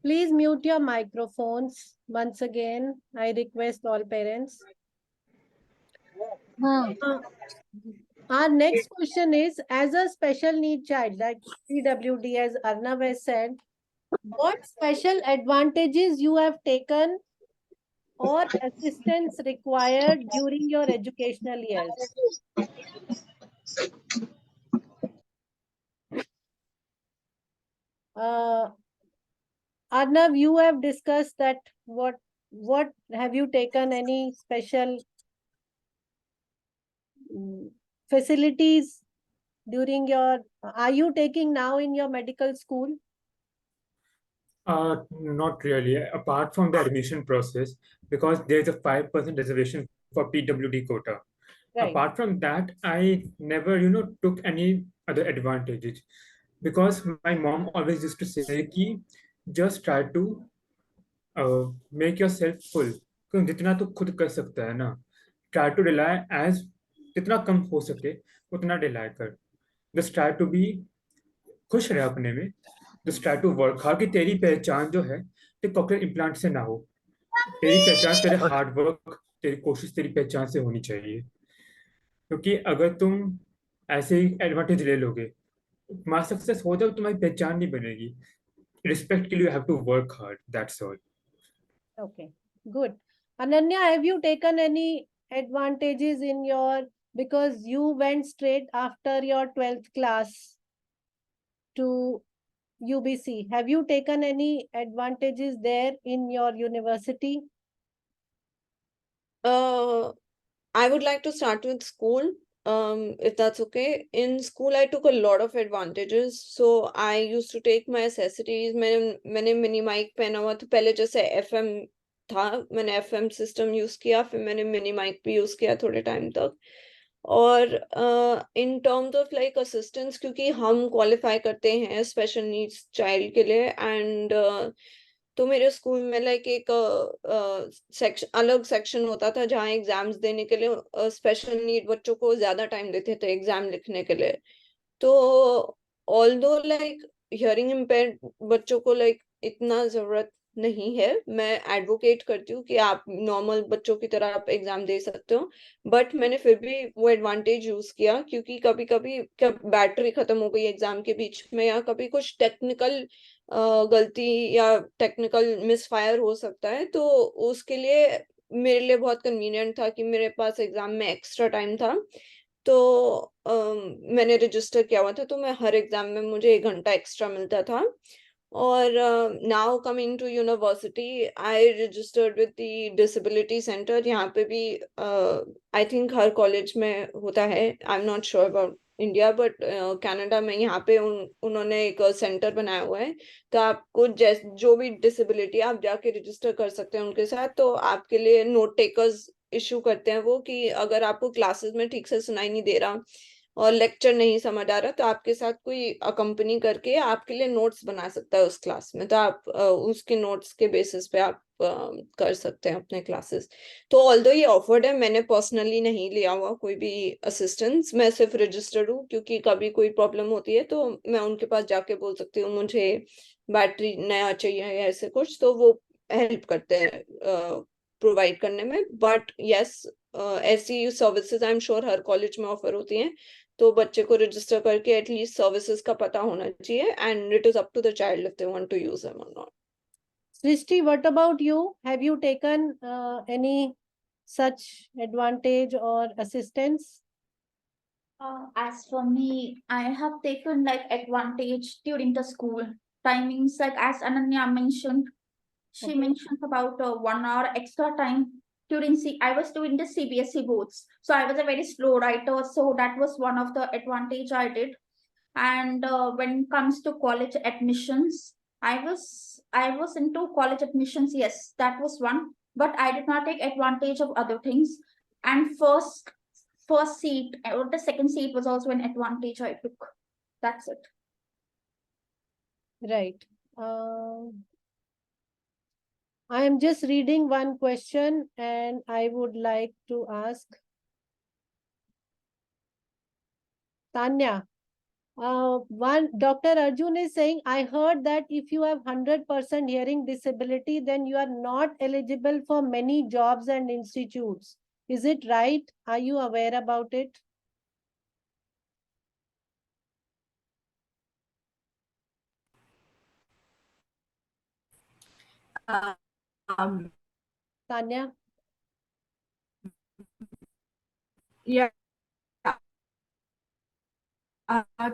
Please mute your microphones. Once again, I request all parents. Hmm. Our next question is, as a special need child, like PWD, as Arnav has said, what special advantages you have taken or assistance required during your educational years? Arnav, you have discussed that what have you taken any special facilities during your, are you taking now in your medical school? Not really, apart from the admission process, because there's a 5% reservation for PWD quota. Right. Apart from that, I never, took any other advantages, because my mom always used to say कि just try to make yourself full. क्योंकि जितना तू खुद कर सकता है ना, try to rely as जितना कम हो सके उतना rely कर. Just try to be खुश रहे अपने में. Just try to work hard कि तेरी पहचान जो है तेरे कॉकलेयर इम्प्लांट से ना हो. तेरी पहचान तेरे हार्ड वर्क, तेरी कोशिश तेरी पहचान से होनी चाहिए. क्योंकि अगर तुम ऐसे ही एडवांटेज ले लोगे, तुम्हारा सक्सेस हो जाए, तुम्हारी पहचान नहीं बनेगी. रिस्पेक्ट के लिए you have to work hard, that's all. Okay, good. Ananya, have you taken any advantages in your, because you went straight after your 12th class to UBC. Have you taken any advantages there in your university? I would like to start with school, if that's okay. In school, I took a lot of advantages. So I used to take my accessories. मैंने mini mic पहना हुआ था. पहले जैसे FM था, मैंने FM system use किया, फिर मैंने mini mic भी use किया थोड़े time तक. और in terms of like assistance, क्योंकि हम qualify करते हैं special needs child के लिए, and तो मेरे स्कूल में लाइक एक अलग सेक्शन होता था जहाँ एग्जाम्स देने के लिए स्पेशल नीड बच्चों को ज्यादा टाइम देते थे एग्जाम लिखने के लिए. तो ऑल्दो लाइक हियरिंग इम्पेयर्ड बच्चों को लाइक इतना जरूरत नहीं है. मैं एडवोकेट करती हूँ कि आप नॉर्मल बच्चों की तरह आप एग्जाम दे सकते हो, बट मैंने फिर भी वो एडवांटेज यूज किया क्योंकि कभी कभी बैटरी खत्म हो गई एग्जाम के बीच में, या कभी कुछ टेक्निकल गलती या टेक्निकल मिसफायर हो सकता है, तो उसके लिए मेरे लिए बहुत कन्वीनियंट था कि मेरे पास एग्जाम में एक्स्ट्रा टाइम था. तो मैंने रजिस्टर किया हुआ था, तो मैं हर एग्जाम में मुझे 1 घंटा एक्स्ट्रा मिलता था. और now coming to university, I registered with the disability centre. यहाँ पे भी आई थिंक हर कॉलेज में होता है, I am not sure about India, but Canada में यहाँ पे उन्होंने एक सेंटर बनाया हुआ है. तो आपको जो भी डिसेबिलिटी आप जाके रजिस्टर कर सकते हैं उनके साथ. तो आपके लिए नोट टेकर्स इशू करते हैं वो, कि अगर आपको क्लासेस में ठीक से सुनाई नहीं दे रहा और लेक्चर नहीं समझ आ रहा, तो आपके साथ कोई अकम्पनी करके आपके लिए नोट्स बना सकता है उस क्लास में. तो आप उसके नोट्स के बेसिस पे आप कर सकते हैं अपने क्लासेस. तो ऑल्दो ये ऑफर्ड है, मैंने पर्सनली नहीं लिया हुआ कोई भी असिस्टेंस. मैं सिर्फ रजिस्टर्ड हूँ, क्योंकि कभी कोई प्रॉब्लम होती है तो मैं उनके पास जाके बोल सकती हूँ मुझे बैटरी नया चाहिए या ऐसे कुछ, तो वो हेल्प करते हैं प्रोवाइड करने में. बट यस, ऐसी services I am sure her college में ऑफर होती हैं. तो बच्चे को रजिस्टर करके एटलीस्ट सर्विसेज का पता होना चाहिए, and it is up to the child if they want to use them और not. Srishti, what about you? Have you taken any such advantage or assistance? As for me, I have taken like advantage during the school timings, like as Ananya mentioned, she Okay. mentioned about 1 hour extra time during I was doing the CBSE boards, so I was a very slow writer, so that was one of the advantage I did. And when it comes to college admissions, I was into college admissions, yes, that was one, but I did not take advantage of other things. And first seat or the second seat was also an advantage I took. That's it. Right. I am just reading one question and I would like to ask Tanya. One Dr. Arjun is saying, I heard that if you have 100% hearing disability, then you are not eligible for many jobs and institutes. Is it right? Are you aware about it? Um, Tanya? yeah,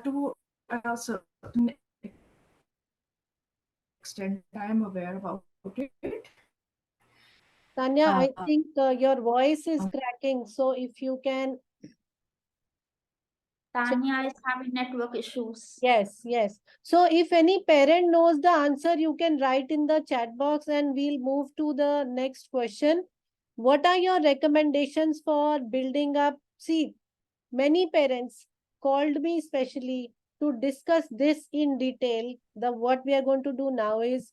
to a certain extent, I am aware about it. Tanya, I Uh, think your voice is cracking. So if you can. Tanya is having network issues. Yes, yes. So if any parent knows the answer, you can write in the chat box and we'll move to the next question. What are your recommendations for building up? See, many parents called me especially to discuss this in detail. What we are going to do now is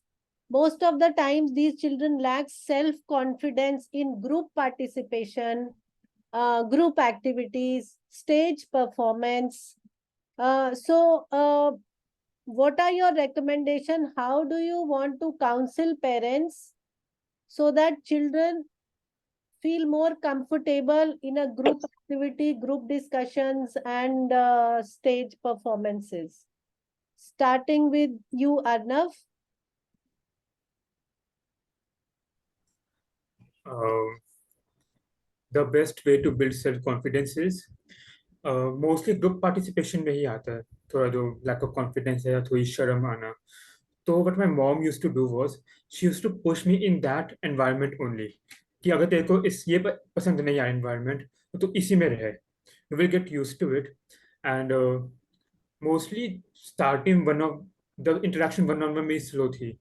most of the times these children lack self-confidence in group participation, group activities, stage performance. What are your recommendations? How do you want to counsel parents so that children feel more comfortable in a group activity, group discussions, and stage performances? Starting with you, Arnav. The best way to build self-confidence is mostly group participation में ही आता है थोड़ा जो lack of confidence है या थोड़ी शर्म आना तो what my mom used to do was she used to push me in that environment only कि अगर तेरे को इस ये पसंद नहीं आया एनवायरनमेंट तो इसी में रहे you will get used to it and mostly starting one of the interaction one on one में स्लो थी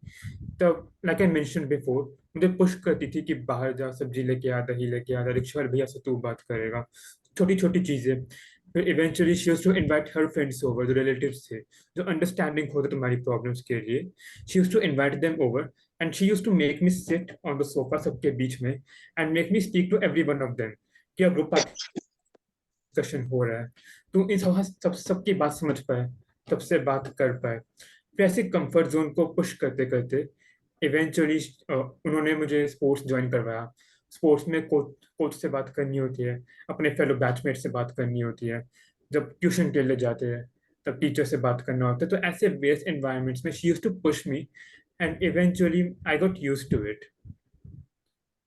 तब लाइक आई मेंशन बिफोर मुझे पुश करती थी कि बाहर जा सब्जी लेके आ दही लेके आ रिक्शा वाले भैया से तू बात करेगा छोटी छोटी चीजें फिर eventually she used to invite her friends over जो रिलेटिव्स थे जो अंडरस्टैंडिंग होते तुम्हारी प्रॉब्लम्स के लिए she used to invite them over and she used to make me sit on the sofa सबके बीच में and make me speak to every one of them कि ग्रुप डिस्कशन हो रहा है तो इन सबकी बात समझ पाए सबसे बात कर पाए फिर ऐसे कंफर्ट जोन को पुश करते करते इवेंचुअली उन्होंने मुझे स्पोर्ट्स ज्वाइन करवाया स्पोर्ट्स में कोच से बात करनी होती है अपने फेलो बैचमेट से बात करनी होती है जब ट्यूशन के लिए जाते हैं तब टीचर से बात करना होता है तो ऐसे वेस्ट एनवायरनमेंट्स में she used to push me and eventually I got used to it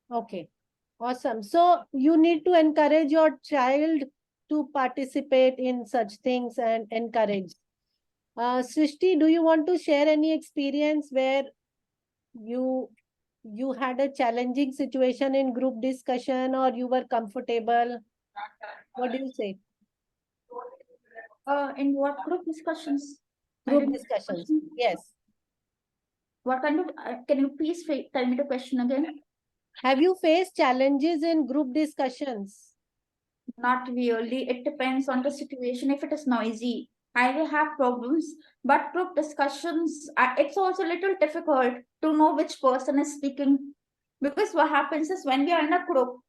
Okay, awesome. So you need to encourage your child to participate in such things and encourage. Srishti, do you want to share any experience where you had a challenging situation in group discussion or you were comfortable? What do you say? In what group discussions? I Group didn't- discussions. Yes. What kind of, can you please tell me the question again? Have you faced challenges in group discussions? Not really. It depends on the situation. If it is noisy, I will have problems. But group discussions, it's also a little difficult to know which person is speaking. Because what happens is when we are in a group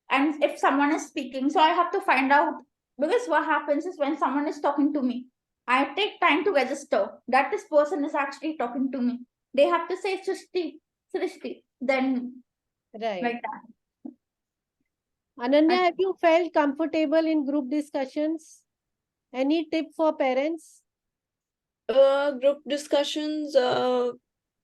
and if someone is speaking, so I have to find out. Because what happens is when someone is talking to me, I take time to register that this person is actually talking to me. They have to say Srishti, Srishti, then Right. like that. Ananya, have you felt comfortable in group discussions? Any tip for parents? Group discussions,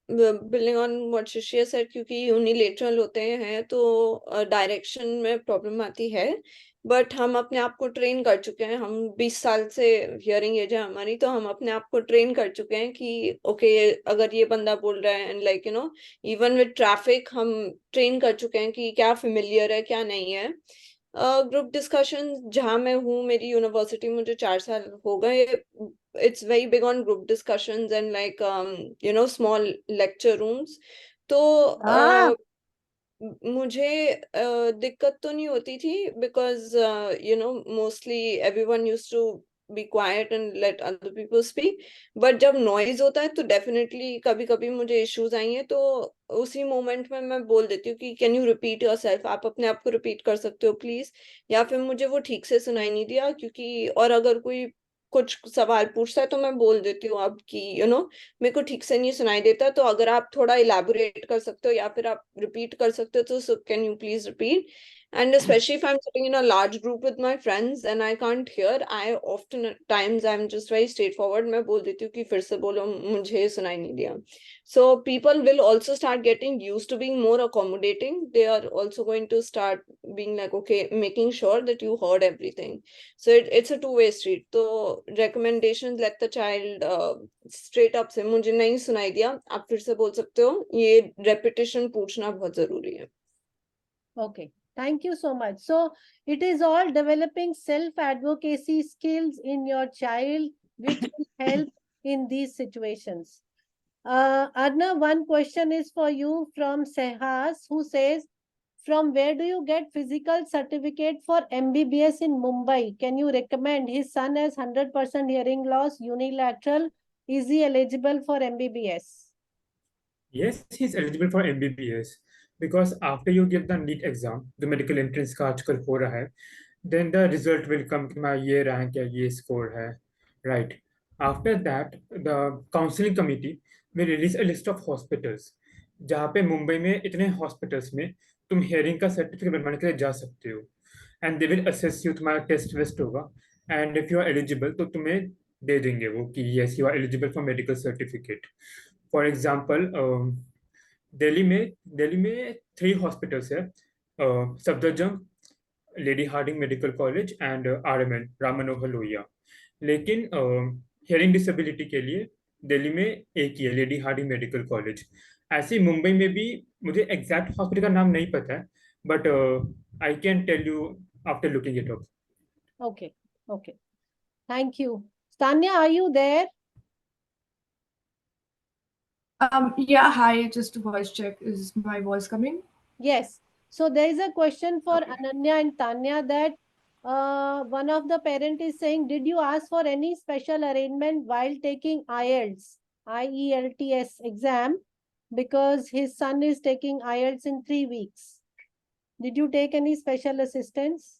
building on what Shishya said, क्योंकि unilateral होते हैं तो direction में problem आती है but हम अपने आप को ट्रेन कर चुके हैं हम 20 साल से हियरिंग एज है हमारी तो हम अपने आप को ट्रेन कर चुके हैं कि ओके अगर ये बंदा बोल रहा है and like you know even with traffic हम ट्रेन कर चुके हैं कि क्या फेमिलियर है क्या नहीं है ग्रुप डिस्कशन जहाँ मैं हूँ मेरी यूनिवर्सिटी मुझे 4 साल हो गए it's very big on group discussions and like you know small lecture rooms तो मुझे दिक्कत तो नहीं होती थी because you know mostly everyone used to be quiet and let other people speak. But जब noise होता है तो definitely कभी कभी मुझे issues आई हैं, तो उसी moment में मैं बोल देती हूँ कि can you repeat yourself, आप अपने आप को repeat कर सकते हो please, या फिर मुझे वो ठीक से सुनाई नहीं दिया, क्योंकि और अगर कोई कुछ सवाल पूछता है तो मैं बोल देती हूँ अब कि मेरे को ठीक से नहीं सुनाई देता, तो अगर आप थोड़ा इलैबोरेट कर सकते हो या फिर आप रिपीट कर सकते हो तो can you please repeat. And especially if I'm sitting in a large group with my friends and I can't hear, I often at times I'm just very straightforward. मैं बोल देती हूँ कि फिर से बोलो, मुझे सुनाई नहीं दिया. So people will also start getting used to being more accommodating. They are also going to start being like, okay, making sure that you heard everything. So it's a two-way street. So recommendations, let the child straight up से मुझे नहीं सुनाई दिया, आप फिर से बोल सकते हो. ये repetition पूछना बहुत जरूरी है. Okay. Thank you so much. So it is all developing self-advocacy skills in your child, which will help in these situations. Arna, one question is for you from Sehas, who says, from where do you get physical certificate for MBBS in Mumbai? Can you recommend? His son has 100% hearing loss, unilateral. Is he eligible for MBBS? Yes, he's eligible for MBBS because after you give the NEET exam, the medical entrance का आजकल हो रहा है, then the result will come कि मैं ये rank या ये score है, right? After that, the counseling committee will release a list of hospitals जहाँ पे मुंबई में इतने hospitals में तुम hearing का certificate बनवाने के लिए जा सकते हो, and they will assess you, तुम्हारा test वest होगा, and if you are eligible तो तुम्हें दे देंगे वो कि yes you are eligible for medical certificate. For example Delhi में 3 हॉस्पिटल्स है, Safdarjung, Lady Hardinge medical college and RMN Ram Manohar Lohia. लेकिन हियरिंग डिसेबिलिटी के लिए दिल्ली में एक ही है, लेडी हार्डिंग मेडिकल कॉलेज. ऐसे ही मुंबई में भी मुझे एग्जैक्ट हॉस्पिटल का नाम नहीं पता है, but I can tell you after looking it up. Okay. Okay. Thank you. Tanya, are you there? Yeah, hi, just a voice check. Is my voice coming? Yes. So there is a question for Okay. Ananya and Tanya that one of the parent is saying, did you ask for any special arrangement while taking IELTS exam? Because his son is taking IELTS in 3 weeks. Did you take any special assistance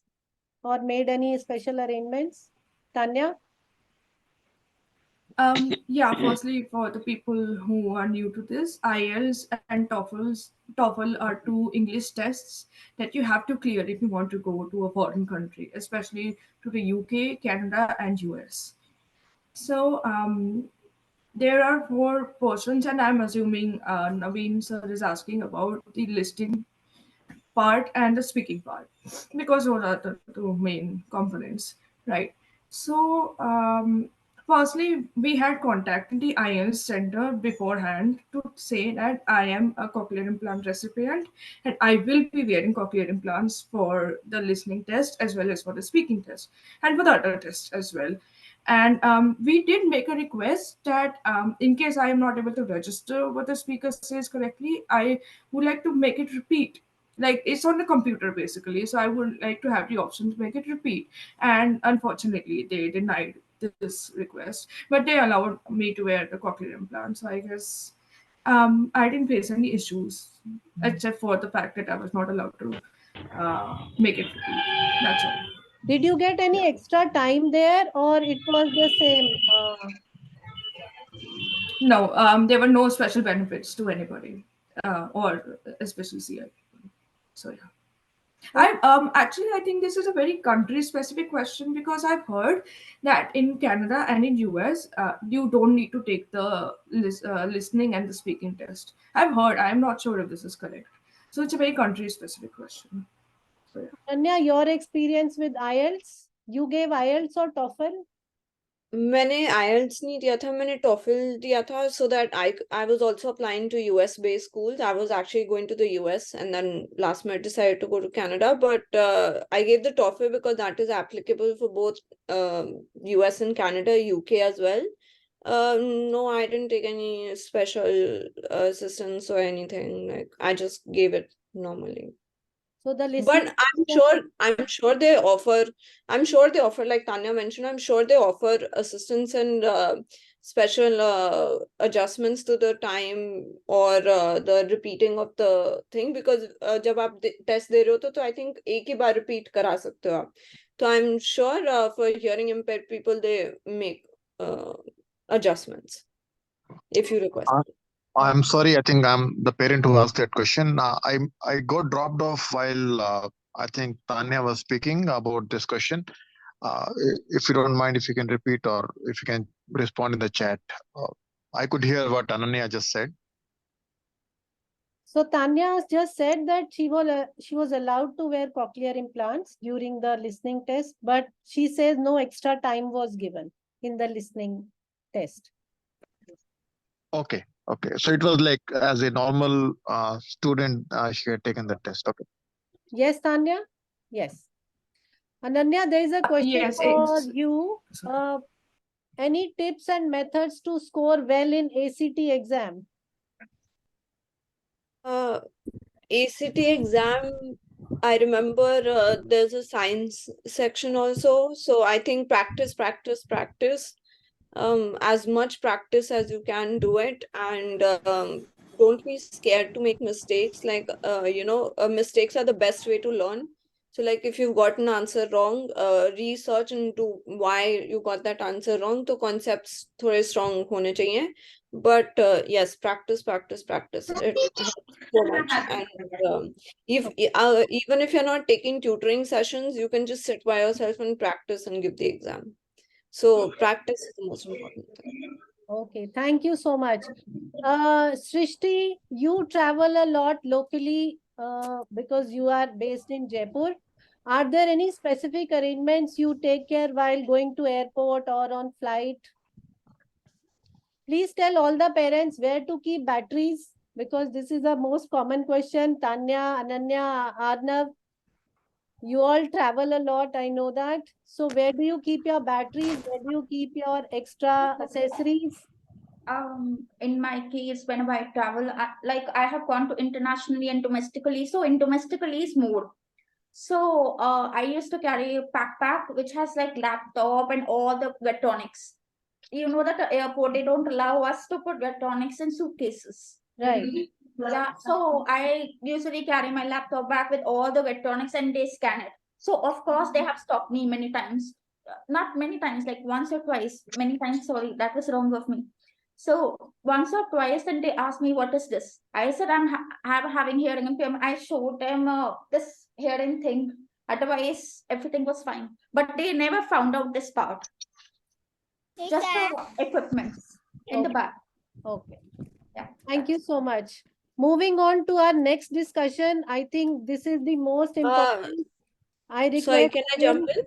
or made any special arrangements? Tanya? Yeah, firstly, for the people who are new to this, IELTS and TOEFL are 2 English tests that you have to clear if you want to go to a foreign country, especially to the UK, Canada, and US. So there are 4 portions, and I'm assuming Naveen sir is asking about the listening part and the speaking part, because those are the 2 main components, right? So firstly, we had contacted the IELTS center beforehand to say that I am a cochlear implant recipient and I will be wearing cochlear implants for the listening test as well as for the speaking test and for the other tests as well. And we did make a request that in case I am not able to register what the speaker says correctly, I would like to make it repeat. Like, it's on the computer basically, so I would like to have the option to make it repeat. And unfortunately, they denied this request, but they allowed me to wear the cochlear implant. So I guess I didn't face any issues except for the fact that I was not allowed to make it repeat. That's all. Did you get any extra time there or it was the same? No, there were no special benefits to anybody, or especially CI. So yeah. I think this is a very country specific question, because I've heard that in Canada and in US you don't need to take the listening and the speaking test. I've heard. I'm not sure if this is correct. So it's a very country specific question. So yeah. Anya, your experience with IELTS? You gave IELTS or TOEFL? मैंने IELTS नहीं दिया था, मैंने TOEFL दिया था, so that I was also applying to US based schools. I was actually going to the US and then last minute decided to go to Canada, but I gave the TOEFL because that is applicable for both US and Canada, UK as well. No, I didn't take any special assistance or anything. Like, I just gave it normally. So the But listening. I'm sure they offer, like Tanya mentioned, I'm sure they offer assistance and special adjustments to the time or the repeating of the thing, because जब आप test दे रहे हो तो I think एक ही बार repeat करा सकते हो आप. So I'm sure for hearing impaired people they make adjustments if you request. I'm sorry, I think I'm the parent who asked that question. I got dropped off while I think Tanya was speaking about this question. If you don't mind, if you can repeat or if you can respond in the chat. I could hear what Ananya just said. So Tanya has just said that she was allowed to wear cochlear implants during the listening test, but she says no extra time was given in the listening test. Okay. So it was like as a normal student, she had taken the test. Okay. Yes, Tanya? Yes. Ananya, there is a question Yes, for it's- you. Any tips and methods to score well in ACT exam? ACT exam, I remember there's a science section also. So I think practice. As much practice as you can do it, and don't be scared to make mistakes. Like mistakes are the best way to learn. So like if you've got an answer wrong, research into why you got that answer wrong. So concepts थोड़े strong होने चाहिए. But yes, practice. It helps so much. And even if you're not taking tutoring sessions, you can just sit by yourself and practice and give the exam. So practice is the most important thing. Okay, thank you so much. Srishti, you travel a lot locally because you are based in Jaipur. Are there any specific arrangements you take care while going to airport or on flight? Please tell all the parents where to keep batteries, because this is the most common question. Tanya, Ananya, Arnav, you all travel a lot, I know that. So where do you keep your batteries? Where do you keep your extra accessories? In my case, whenever I travel, I have gone to internationally and domestically. So in domestically is more. So I used to carry a backpack which has like laptop and all the electronics. You know that the airport, they don't allow us to put electronics in suitcases. Right. Yeah, so I usually carry my laptop back with all the electronics and they scan it. So of course they have stopped me many times. Not many times, like once or twice. Many times, sorry, that was wrong of me. So once or twice, then they asked me, what is this? I said, I'm having hearing impairment. I showed them this hearing thing. Otherwise, everything was fine. But they never found out this part. Just the equipments in the back. Okay. Yeah. Thank you so much. Moving on to our next discussion. I think this is the most important. I request. Sorry, can I jump in?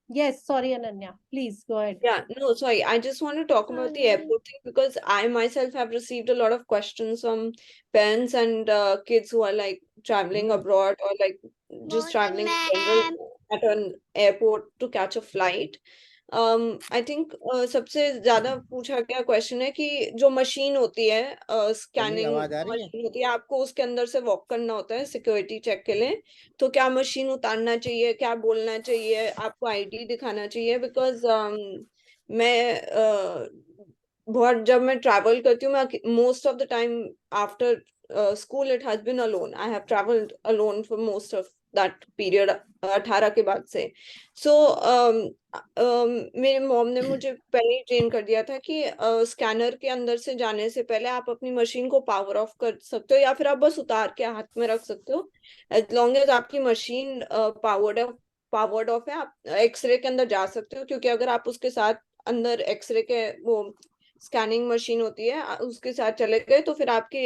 Yes, sorry, Ananya. Please go ahead. Yeah, no, sorry. I just want to talk about the airport thing because I myself have received a lot of questions from parents and kids who are like traveling abroad or like just traveling in general at an airport to catch a flight. I think सबसे ज्यादा पूछा गया question है कि जो machine होती है scanning machine होती है, आपको उसके अंदर से वॉक करना होता है सिक्योरिटी चेक के लिए. तो क्या मशीन उतारना चाहिए, क्या बोलना चाहिए, आपको आईडी दिखाना चाहिए? बिकॉज मैं बहुत जब मैं ट्रैवल करती हूँ, मैं most of the time after school it has been alone. I have traveled alone for most of that period 18 के बाद से. So मेरे मॉम ने मुझे पहले ही ट्रेन कर दिया था कि स्कैनर के अंदर से जाने से पहले आप अपनी मशीन को पावर ऑफ कर सकते हो या फिर आप बस उतार के हाथ में रख सकते हो. एज लॉन्ग एज आपकी मशीन पावर्ड ऑफ है, आप एक्सरे के अंदर जा सकते हो. क्योंकि अगर आप उसके साथ अंदर एक्सरे के वो स्कैनिंग मशीन होती है उसके साथ चले गए तो फिर आपकी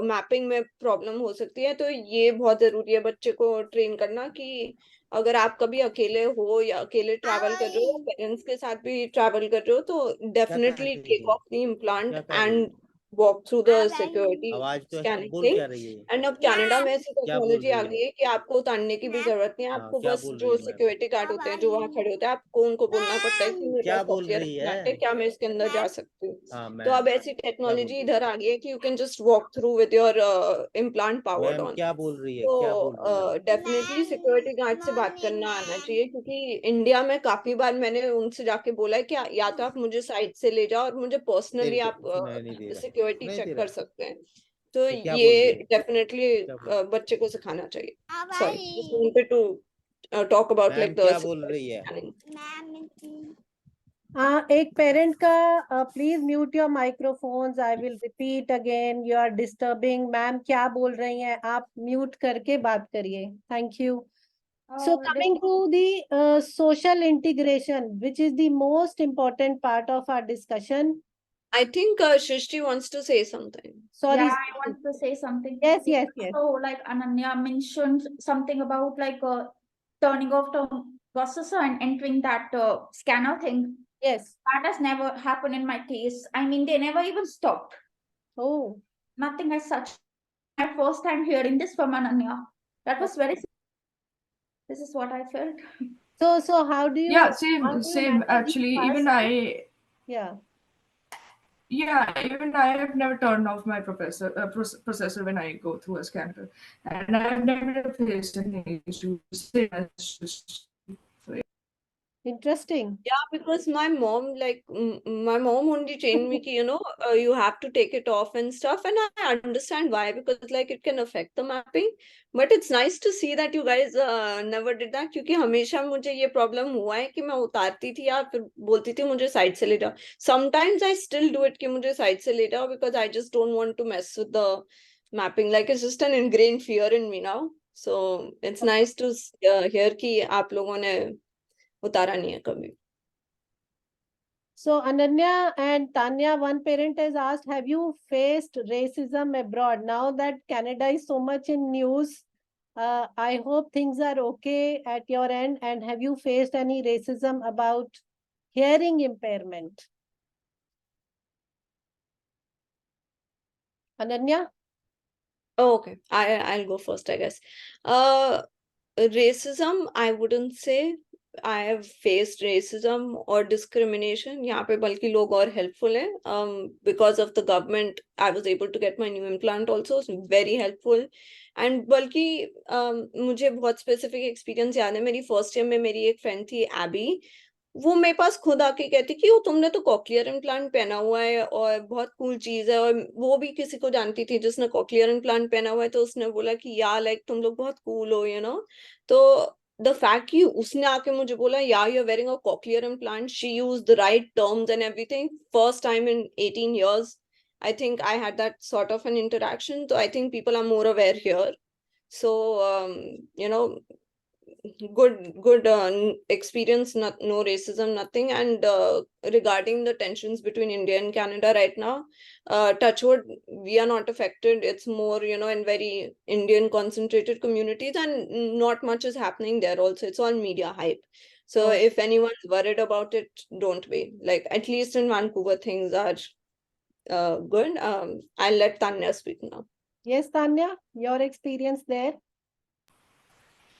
मैपिंग में प्रॉब्लम हो सकती है. तो ये बहुत जरूरी है बच्चे को ट्रेन करना कि अगर आप कभी अकेले हो या अकेले ट्रैवल कर रहे हो या पेरेंट्स के साथ भी ट्रैवल कर रहे हो तो definitely take off the implant and walk through the security आवाज तो ऐसे scanning बोल thing. क्या रही है ये? एंड अब कनाडा में ऐसी क्या बोल टेक्नोलॉजी आ रही गई है कि आपको उतारने की भी जरूरत नहीं है, हाँ, आपको क्या बस बोल जो रही है मैम? सिक्योरिटी गार्ड होते हैं जो वहाँ खड़े होते हैं, आपको उनको बोलना पड़ता है कि मेरे क्या पास बोल कॉकलियर रही इम्प्लांट है? है, क्या मैं इसके अंदर जा सकती हूँ? हाँ तो मैम, अब ऐसी क्या बोल टेक्नोलॉजी रही है? इधर आ गई है कि you can just walk through with your implant powered ma'am on. क्या बोल रही है? क्या बोल रही है? तो डेफिनेटली सिक्योरिटी गार्ड से बात करना आना चाहिए, क्योंकि इंडिया में काफी बार मैंने उनसे जाके बोला है कि या तो आप मुझे साइड से ले जाओ और मुझे पर्सनली आप सुनाई नहीं दे रहा, सिक्योरिटी सुनाई दे चेक रहा। कर सकते हैं. तो तो क्या बोल ये रही है? डेफिनेटली क्या बोल बच्चे को सिखाना चाहिए. Sorry, just wanted to talk about ma'am like the क्या बोल रही है? scanning. एक पेरेंट का please mute your microphones. I will repeat again, you are disturbing. Ma'am क्या बोल रही हैं, आप म्यूट करके बात करिए. Thank you. So coming to the social integration, which is the most important part of our discussion. I think Shrishti wants to say something. Sorry. Yeah, I want to say something. Yes, yes, yes. So, like Ananya mentioned something about like turning off the processor and entering that scanner thing. Yes. That has never happened in my case. I mean, they never even stopped. Oh, Nothing as such. My first time hearing this from Ananya. That was very. This is what I felt. so how do you? Yeah, how do you same. manage Actually, it even first? I, Yeah. even I have never turned off my processor when I go through a scanner, and I've never faced any issues. Same as just- So yeah. Interesting. Yeah, because my mom, like, my mom only trained me, you have to take it off and stuff. And I understand why, because like it can affect the mapping. But it's nice to see that you guys never did that, क्योंकि हमेशा मुझे ये problem हुआ है कि मैं उतारती थी या फिर बोलती थी मुझे side से ले जाओ. Sometimes I still do it कि मुझे side से ले जाओ, because I just don't want to mess with the mapping. Like it's just an ingrained fear in me now. So it's nice to hear कि आप लोगों ने उतारा नहीं है कभी. So Ananya and Tanya, one parent has asked, have you faced racism abroad? Now that Canada is so much in news, I hope things are okay at your end. And have you faced any racism about hearing impairment? Ananya? Oh, okay. I'll go first, I guess. Racism, I wouldn't say I have faced racism or discrimination. यहाँ पे बल्कि लोग और helpful हैं. Because of the government, I was able to get my new implant also. It's very helpful. And बल्कि मुझे बहुत specific experience याद है. मेरी first year में मेरी एक friend थी Abby. वो मेरे पास खुद आके कहती कि वो तुमने तो कॉकलियर इम्प्लांट पहना हुआ है और बहुत कूल चीज है. और वो भी किसी को जानती थी जिसने कॉकलियर इम्प्लांट पहना हुआ है, तो उसने बोला कि यार लाइक तुम लोग बहुत कूल हो, तो द फैक्ट कि उसने आके मुझे बोला यार you are wearing a cochlear implant, she used the right terms and everything, first time in 18 years I think I had that sort of an interaction. So I think people are more aware here. So good experience, no racism, nothing. And regarding the tensions between India and Canada right now, touch wood, we are not affected. It's more, in very Indian concentrated communities, and not much is happening there also. It's all media hype. So if anyone's worried about it, don't be. Like, at least in Vancouver, things are good. I'll let Tanya speak now. Yes, Tanya, your experience there?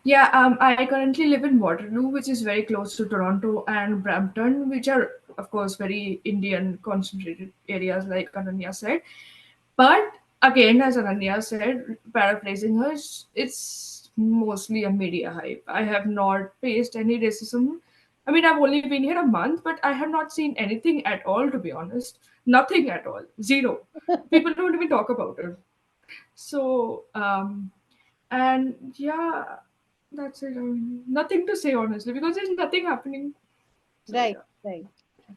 Yeah, I currently live in Waterloo, which is very close to Toronto, and Brampton, which are, of course, very Indian concentrated areas, like Ananya said. But again, as Ananya said, paraphrasing her, it's mostly a media hype. I have not faced any racism. I mean, I've only been here a month, but I have not seen anything at all, to be honest. Nothing at all. Zero. People don't even talk about it. So, and yeah, that's it. I mean, nothing to say, honestly, because there's nothing happening. So, Right, yeah. right.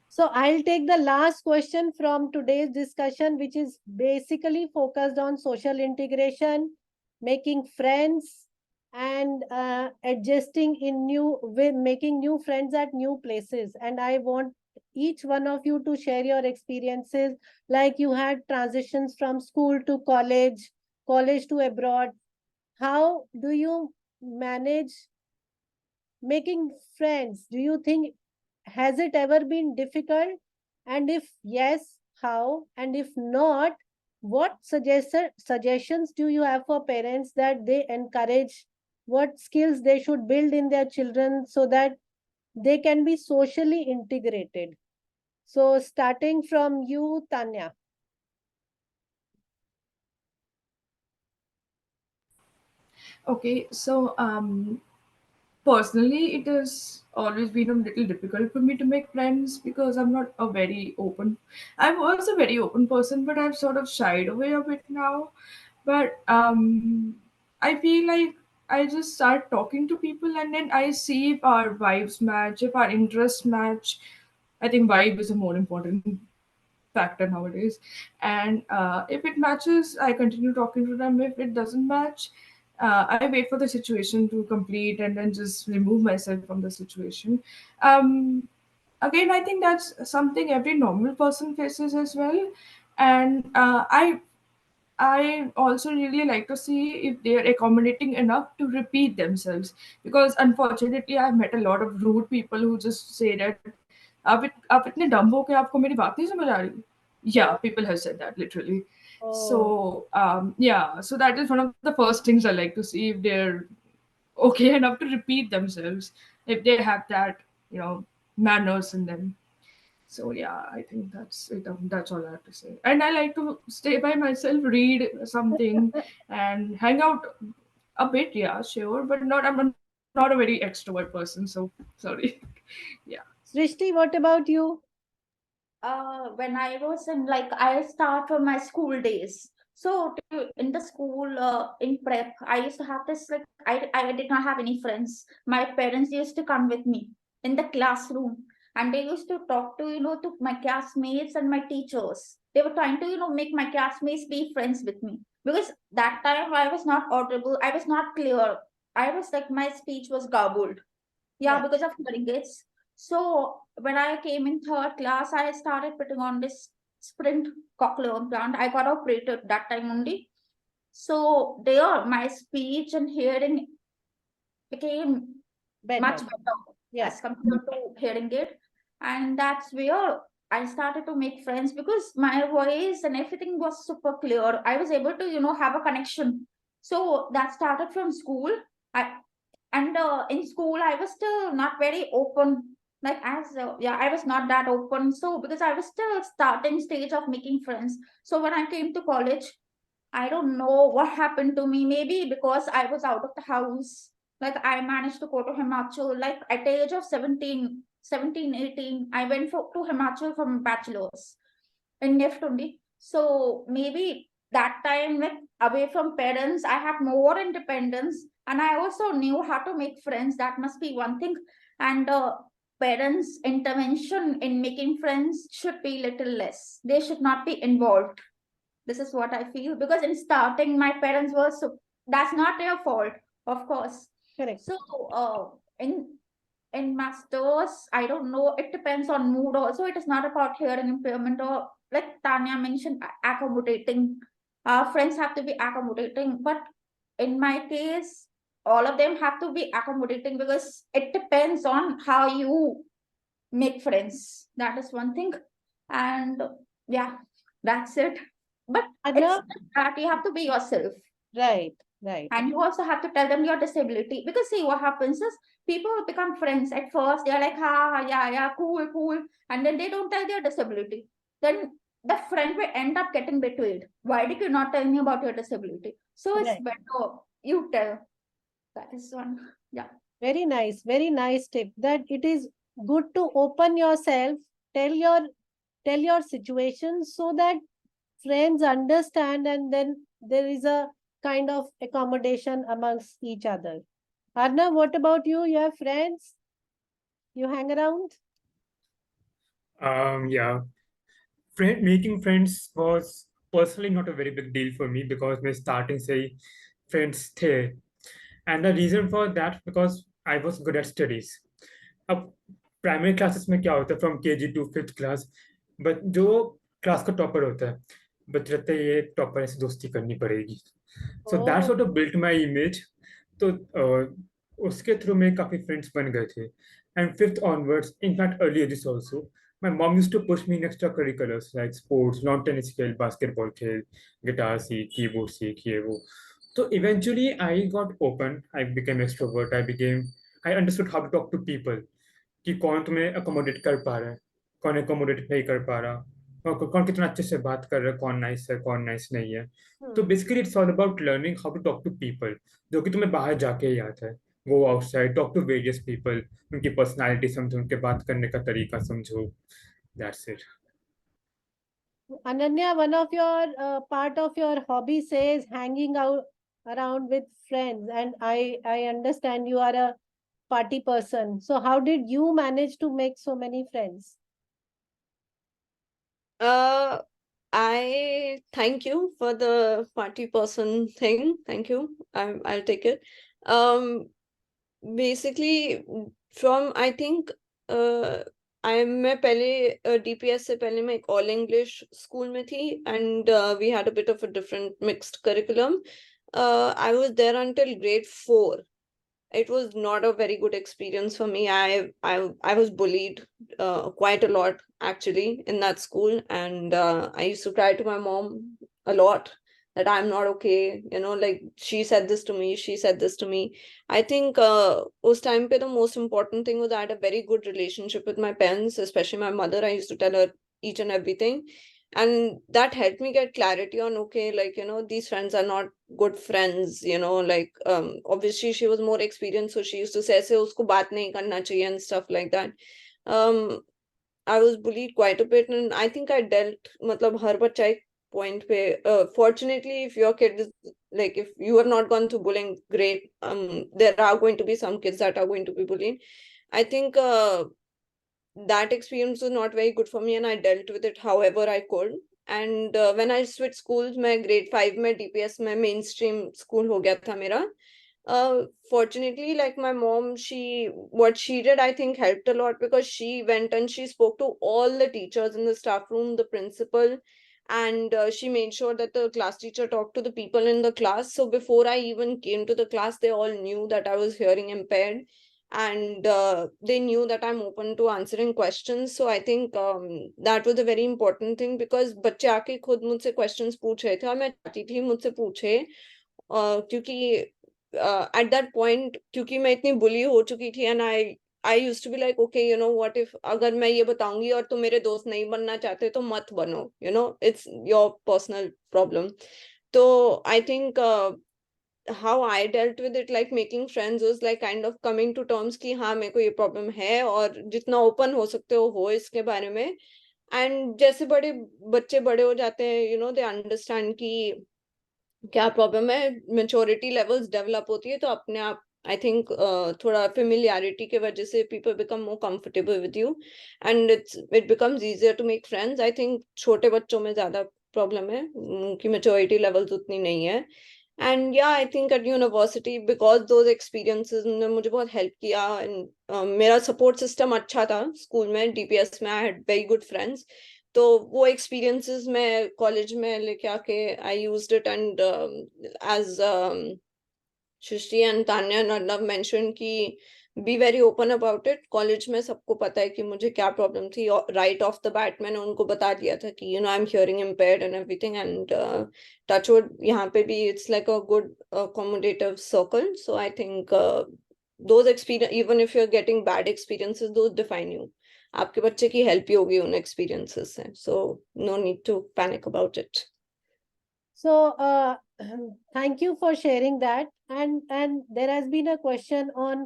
So I'll take the last question from today's discussion, which is basically focused on social integration, making friends, and adjusting in making new friends at new places. And I want each one of you to share your experiences, like you had transitions from school to college, college to abroad. How do you manage making friends? Do you think, has it ever been difficult? And if yes, how? And if not, what suggestions do you have for parents that they encourage, what skills they should build in their children so that they can be socially integrated? So starting from you, Tanya. Okay, so personally, it has always been a little difficult for me to make friends because I'm not a very open. I was a very open person, but I've sort of shied away a bit now. But I feel like I just start talking to people and then I see if our vibes match, if our interests match. I think vibe is a more important factor nowadays. And if it matches, I continue talking to them. If it doesn't match, I wait for the situation to complete and then just remove myself from the situation. Again, I think that's something every normal person faces as well. And I also really like to see if they are accommodating enough to repeat themselves. Because unfortunately, I've met a lot of rude people who just say that आप इतने dumb हो कि आपको मेरी बात नहीं समझ आ रही? Yeah, people have said that literally. Oh, So yeah, so that is one of the first things I like to see if they're okay enough to repeat themselves, if they have that, manners in them. So yeah, I think that's it. That's all I have to say. And I like to stay by myself, read something, and hang out a bit. Yeah, sure, but I'm not a very extrovert person. So sorry. Yeah. Srishti, what about you? When I was in, like, I start from my school days. So in the school, in prep, I used to have this, like, I did not have any friends. My parents used to come with me in the classroom, and they used to talk to, to my classmates and my teachers. They were trying to, make my classmates be friends with me, because that time I was not audible, I was not clear. I was like, my speech was garbled. Yeah, Yeah. because of hearing aids. So when I came in third class, I started putting on this sprint cochlear implant. I got operated that time only. So there, my speech and hearing became Better. much better Yeah. as compared to hearing aid. And that's where I started to make friends, because my voice and everything was super clear. I was able to, have a connection. So that started from school. And in school, I was still not very open. Like, I was not that open. So because I was still starting stage of making friends. So when I came to college, I don't know what happened to me. Maybe because I was out of the house. Like, I managed to go to Himachal. Like, at the age of 17, 18, I went to Himachal for my bachelor's in NIFT only. So maybe that time, like, away from parents, I had more independence, and I also knew how to make friends. That must be one thing. And parents' intervention in making friends should be little less. They should not be involved. This is what I feel, because in starting, my parents were so, that's not their fault, of course. Correct. So in masters, I don't know, it depends on mood also. It is not about hearing impairment, or like Tanya mentioned, accommodating. Our friends have to be accommodating, but in my case, all of them have to be accommodating, because it depends on how you make friends. That is one thing. And yeah, that's it. But it's Adna? that you have to be yourself. Right. Right. And you also have to tell them your disability, because see, what happens is people become friends at first. They're like, yeah, cool. And then they don't tell their disability. Then the friend will end up getting betrayed. Why did you not tell me about your disability? So it's Right. better you tell. That is one. Yeah. Very nice. Very nice tip. That it is good to open yourself, tell your situation so that friends understand, and then there is a kind of accommodation amongst each other. Arnav, what about you? You have friends? You hang around? Yeah. Making friends was personally not a very big deal for me because my starting say friends थे. And the reason for that because I was good at studies. अब primary classes में क्या होता है from KG to fifth class, but जो class का topper होता है बच्चे रहते हैं ये टॉपर से दोस्ती करनी पड़ेगी. So that's what built my image. तो उसके थ्रू में काफी फ्रेंड्स बन गए थे. And fifth onwards, in fact early ages also, My mom used to push me in extracurriculars like sports, lawn tennis खेल, basketball खेल, guitar सीख, keyboard सीख, ये वो. So eventually I got open. I became extrovert. I understood how to talk to people. कि कौन तुम्हें accommodate कर पा रहा है, कौन accommodate नहीं कर पा रहा, कौन कितना अच्छे से बात कर रहा है, कौन नाइस है, कौन नाइस नहीं है. तो basically it's all about learning how to talk to people, जो कि तुम्हें बाहर जाके ही आता है. Go outside, talk to various people, उनकी पर्सनालिटी समझो, उनके बात करने का तरीका समझो. That's it. Ananya, one of your part of your hobby says hanging out around with friends, and I understand you are a party person. So how did you manage to make so many friends? I thank you for the party person thing. Thank you. I'll take it. Basically, from I think मैं पहले DPS से पहले मैं एक all English school में थी, and we had a bit of a different mixed curriculum. I was there until grade 4. It was not a very good experience for me. I was bullied quite a lot actually in that school, and I used to cry to my mom a lot that I'm not okay, like she said this to me, she said this to me. I think us time pe the most important thing was I had a very good relationship with my parents, especially my mother. I used to tell her each and everything, and that helped me get clarity on, okay, like, these friends are not good friends, like obviously she was more experienced, so she used to say ऐसे उसको बात नहीं करना चाहिए and stuff like that. I was bullied quite a bit, and I think I dealt, मतलब हर बच्चा एक point पे, fortunately if your kid is like, if you have not gone through bullying, great. There are going to be some kids that are going to be bullied. I think that experience was not very good for me, and I dealt with it however I could. And when I switched schools, my grade 5 में DPS में mainstream school हो गया था मेरा. Fortunately, like my mom, what she did, I think helped a lot, because she went and she spoke to all the teachers in the staff room, the principal, and she made sure that the class teacher talked to the people in the class. So before I even came to the class, they all knew that I was hearing impaired, and they knew that I'm open to answering questions. So I think that was a very important thing, because बच्चे आके खुद मुझसे questions पूछ रहे थे, और मैं चाहती थी मुझसे पूछे, क्योंकि at that point, क्योंकि मैं इतनी bully हो चुकी थी, and I used to be like, okay, what if अगर मैं ये बताऊंगी और तुम मेरे दोस्त नहीं बनना चाहते तो मत बनो, it's your personal problem. So I think how I dealt with it, like making friends, was like kind of coming to terms कि हाँ मेरे को ये problem है, और जितना open हो सकते हो इसके बारे में. And जैसे बच्चे बड़े हो जाते हैं, they understand कि क्या प्रॉब्लम है, मेच्योरिटी लेवल्स डेवलप होती है, तो अपने आप आई थिंक थोड़ा फेमिलियरिटी के वजह से people become more comfortable with you, and it becomes easier to make friends. I think छोटे बच्चों में ज्यादा प्रॉब्लम है, उनकी मेच्योरिटी लेवल्स उतनी नहीं है. एंड या I think at university, because those experiences ने मुझे बहुत हेल्प किया, एंड मेरा सपोर्ट सिस्टम अच्छा था स्कूल में. DPS में I had very good friends, तो वो एक्सपीरियंसेस मैं कॉलेज में लेके आके I used it. And as Srishti and Tanya and Arnav mention कि be very open about it. College में सबको पता है कि मुझे क्या प्रॉब्लम थी, राइट ऑफ द बैट मैंने उनको बता दिया था कि I am hearing impaired and everything. And touchwood यहाँ पे भी it's like a good accommodative circle. So I think those experience, even if you're getting bad experiences, those define you. आपके बच्चे की हेल्प ही होगी उन एक्सपीरियंसेस से, so no need to panic about it. So thank you for sharing that. And there has been a question on,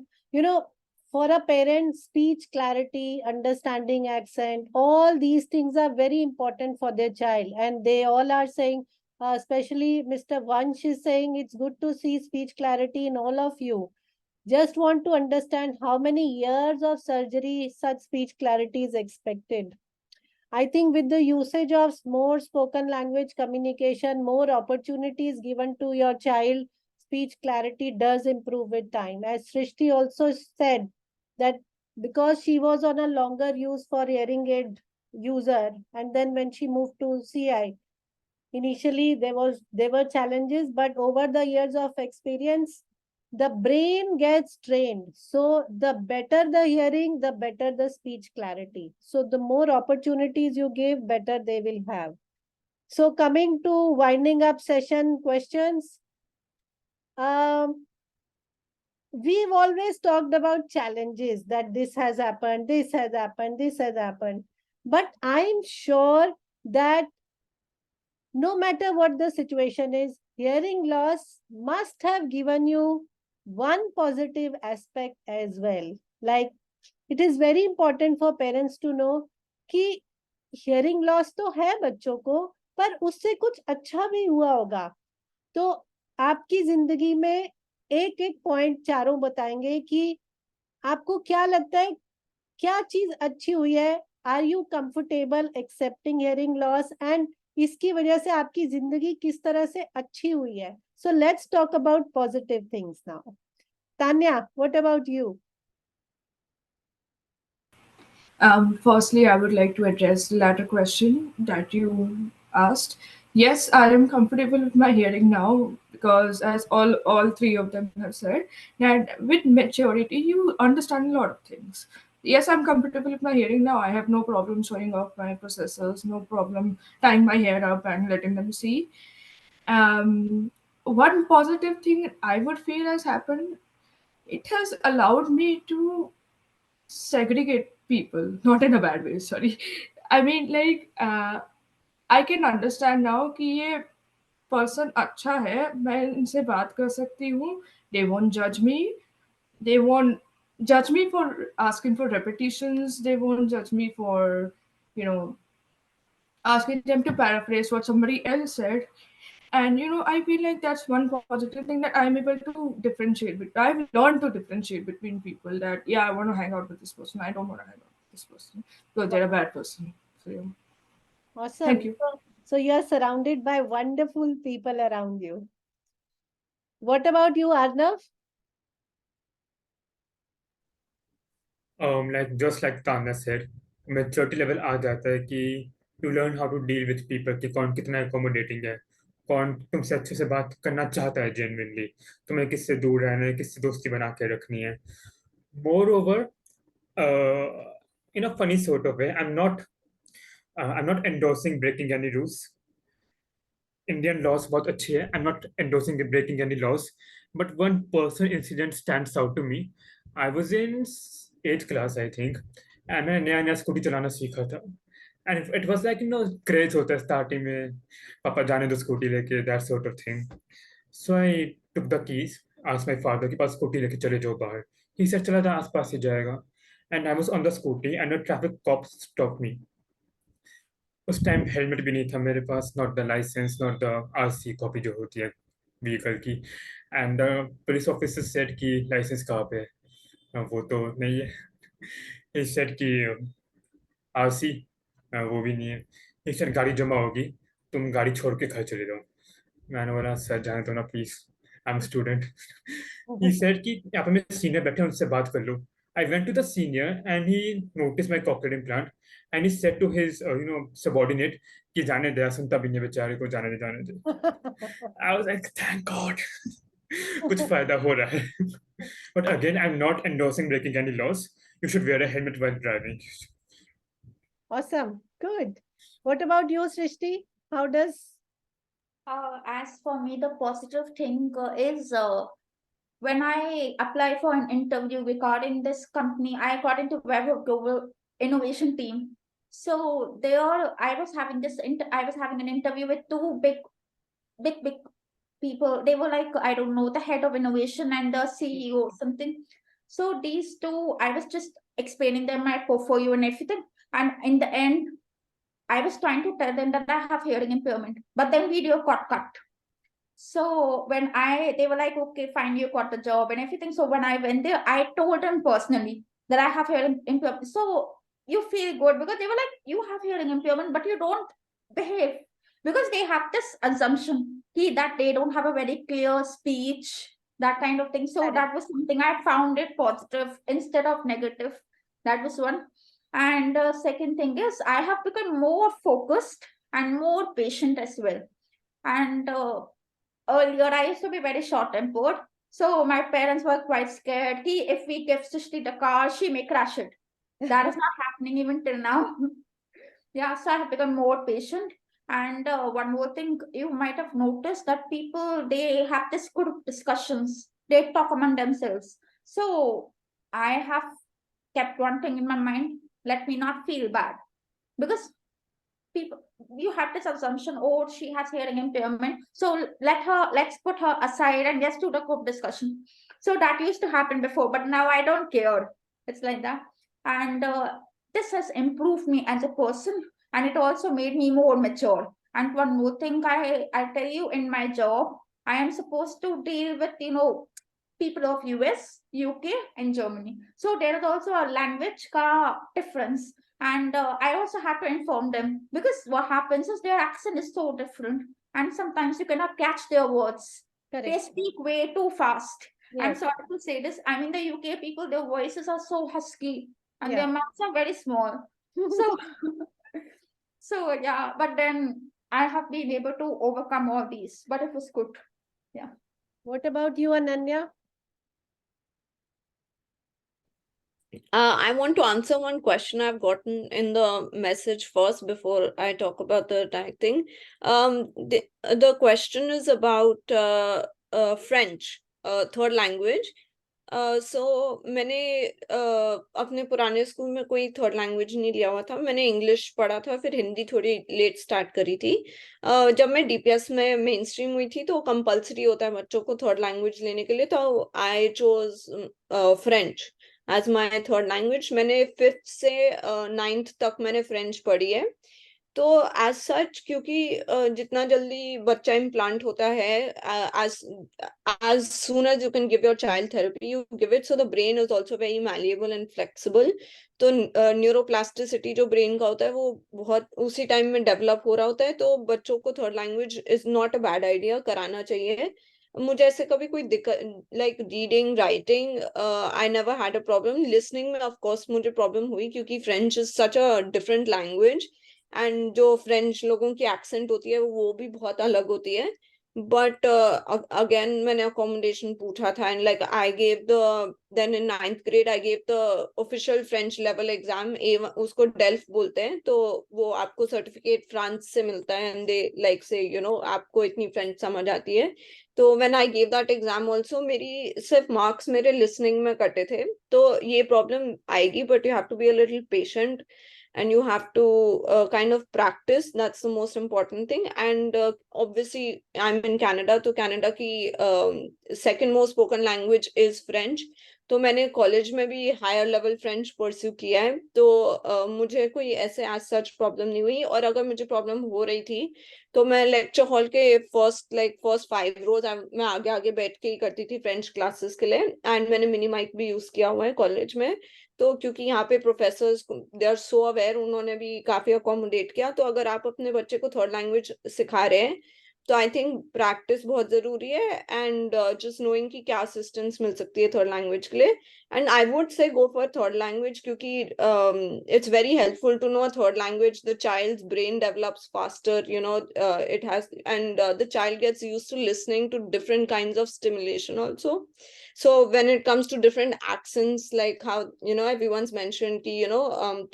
for a parent, speech clarity, understanding accent, all these things are very important for their child, and they all are saying, especially Mr. Vansh is saying, it's good to see speech clarity in all of you. Just want to understand how many years of surgery such speech clarity is expected. I think with the usage of more spoken language communication, more opportunities given to your child, speech clarity does improve with time. As Srishti also said, that because she was on a longer use for hearing aid user, and then when she moved to CI, initially there were challenges, but over the years of experience, the brain gets trained. So the better the hearing, the better the speech clarity. So the more opportunities you give, better they will have. So coming to winding up session questions, we've always talked about challenges, that this has happened, this has happened, this has happened. But I'm sure that no matter what the situation is, hearing loss must have given you one positive aspect as well. Like, it is very important for parents to know कि hearing loss तो है बच्चों को, पर उससे कुछ अच्छा भी हुआ होगा. तो आपकी जिंदगी में एक एक पॉइंट चारों बताएंगे कि आपको क्या लगता है, क्या चीज अच्छी हुई है. Are you comfortable accepting hearing loss, and इसकी वजह से आपकी जिंदगी किस तरह से अच्छी हुई है. So let's talk about positive things now. Tanya, what about you? Firstly, I would like to address the latter question that you asked. Yes, I am comfortable with my hearing now because, as all three of them have said, that with maturity you understand a lot of things. Yes, I'm comfortable with my hearing now. I have no problem showing off my processors, no problem tying my hair up and letting them see. One positive thing I would feel has happened. It has allowed me to segregate people, not in a bad way, sorry. I mean, like, I can understand now कि ये person अच्छा है, मैं इनसे बात कर सकती हूँ. They won't judge me. They won't judge me for asking for repetitions. They won't judge me for, asking them to paraphrase what somebody else said. And I feel like that's one positive thing, that I'm able to differentiate. I've learned to differentiate between people, that I want to hang out with this person. I don't want to hang out with this person because they're a bad person. So yeah. Awesome. Thank you. So you're surrounded by wonderful people around you. What about you, Arnav? Like just like Tanya said, maturity level आ जाता है कि you learn how to deal with people, कि कौन कितना accommodating है, कौन तुमसे अच्छे से बात करना चाहता है genuinely, तुम्हें किससे दूर रहना है, किससे दोस्ती बना के रखनी है. Moreover, in a funny sort of way, I'm not endorsing breaking any rules. Indian laws बहुत अच्छी है. I'm not endorsing breaking any laws, but one person incident stands out to me. I was in 8th class, I think, and मैंने नया नया scooty चलाना सीखा था. And it was like, craze होता है starting में, पापा जाने दो स्कूटी लेके, that sort of thing. So I took the keys, asked my father कि पास स्कूटी लेके चले जाओ बाहर. He said चला जा, आसपास ही जाएगा. And I was on the scooty and a traffic cop stopped me. उस टाइम हेलमेट भी नहीं था मेरे पास, not the licence, not the RC copy जो होती है व्हीकल की. एंड पुलिस ऑफिसर सेड कि लाइसेंस कहाँ पे है, वो तो नहीं है. ही सेड कि आरसी, वो भी नहीं है. ही सेड गाड़ी जमा होगी, तुम गाड़ी छोड़ के घर चले जाओ. मैंने बोला सर जाने दो ना please, I am student. He said कि यहाँ पे मेरे सीनियर बैठे हैं, उनसे बात कर लो. I went to the senior and he noticed my cochlear implant and he said to his subordinate कि जाने दे, सुनता भी नहीं बेचारे को, जाने दे. I was like thank God. कुछ फायदा हो रहा है. But again, I'm not endorsing breaking any laws. You should wear a helmet while driving. Awesome. Good. What about you, Srishti? How does As for me, the positive thing is when I apply for an interview regarding this company, I got into Web of Global Innovation team. So there, I was having an interview with two big people. They were like, I don't know, the head of innovation and the CEO or something. So these two, I was just explaining them my portfolio and everything. And in the end, I was trying to tell them that I have hearing impairment, but then video got cut. So when they were like, okay, fine, you got the job and everything. So when I went there, I told them personally that I have hearing impairment. So you feel good because they were like, you have hearing impairment, but you don't behave, because they have this assumption that they don't have a very clear speech, that kind of thing. So that was something I found it positive instead of negative. That was one. And second thing is I have become more focused and more patient as well. And earlier I used to be very short-tempered. So my parents were quite scared. If we give Srishti the car, she may crash it. That is not happening even till now. Yeah, so I have become more patient. And one more thing, you might have noticed that people, they have this good discussions. They talk among themselves. So I have kept one thing in my mind, let me not feel bad. Because people, you have this assumption, oh, she has hearing impairment, so let's put her aside and just do the group discussion. So that used to happen before, but now I don't care. It's like that. And this has improved me as a person, and it also made me more mature. And one more thing, I'll tell you, in my job, I am supposed to deal with, people of US, UK, and Germany. So there is also a language difference. And I also have to inform them, because what happens is their accent is so different, and sometimes you cannot catch their words. They Correct. speak way too fast. I'm Yes. sorry to say this. I mean, the UK people, their voices are so husky, and Yeah. their mouths are very small. So, so yeah. But then I have been able to overcome all these. But it was good. What about you, Ananya? I want to answer one question I've gotten in the message first before I talk about the tag thing. The question is about French, third language. So मैंने अपने पुराने school में कोई third language नहीं लिया हुआ था. मैंने इंग्लिश पढ़ा था, फिर हिंदी थोड़ी लेट स्टार्ट करी थी. जब मैं डीपीएस में मेन स्ट्रीम हुई थी तो कंपलसरी होता है बच्चों को थर्ड लैंग्वेज लेने के लिए, तो I chose French as my third language. मैंने 5th से 9th तक मैंने फ्रेंच पढ़ी है. तो एज सच, क्योंकि जितना जल्दी बच्चा इम्प्लांट होता है, as soon as you can give your child therapy, you give it. So the brain is also very malleable and flexible. तो न्यूरोप्लास्टिसिटी जो ब्रेन का होता है वो बहुत उसी टाइम में डेवलप हो रहा होता है. तो बच्चों को third language is not a bad idea, कराना चाहिए. मुझे ऐसे कभी कोई दिक्कत, like reading writing, I never had a problem. Listening में ऑफ कोर्स मुझे प्रॉब्लम हुई, क्योंकि French is such a different language, and जो फ्रेंच लोगों की एक्सेंट होती है वो भी बहुत अलग होती है. बट अगेन मैंने अकोमोडेशन पूछा था, and like I gave then in 9th grade I gave the official French level exam. उसको डेल्फ बोलते हैं. तो वो आपको सर्टिफिकेट फ्रांस से मिलता है, एंड दे लाइक से आपको इतनी फ्रेंच समझ आती है. तो when I gave that exam also, मेरी सिर्फ मार्क्स मेरे लिसनिंग में कटे थे. तो ये प्रॉब्लम आएगी, but you have to be a little patient and you have to kind of practice. That's the most important thing. And obviously I'm in Canada, तो Canada की second most spoken language is French. तो मैंने college में भी higher level French pursue किया है. तो मुझे कोई ऐसे एज सच प्रॉब्लम नहीं हुई. और अगर मुझे प्रॉब्लम हो रही थी तो मैं लेक्चर हॉल के फर्स्ट 5 रोज मैं आगे आगे बैठ के ही करती थी फ्रेंच क्लासेस के लिए. एंड मैंने मिनी माइक भी यूज किया हुआ है कॉलेज में. तो क्योंकि यहाँ पे professors they are so aware, उन्होंने भी काफी अकोमोडेट किया. तो अगर आप अपने बच्चे को थर्ड लैंग्वेज सिखा रहे हैं तो आई थिंक प्रैक्टिस बहुत जरूरी है, एंड जस्ट नोइंग कि क्या असिस्टेंस मिल सकती है थर्ड लैंग्वेज के लिए. And I would say go for third language, क्योंकि it's very helpful to know a third language. The child's brain develops faster, it has, and the child gets used to listening to different kinds of stimulation also. So when it comes to different accents, like how everyone's mentioned ki,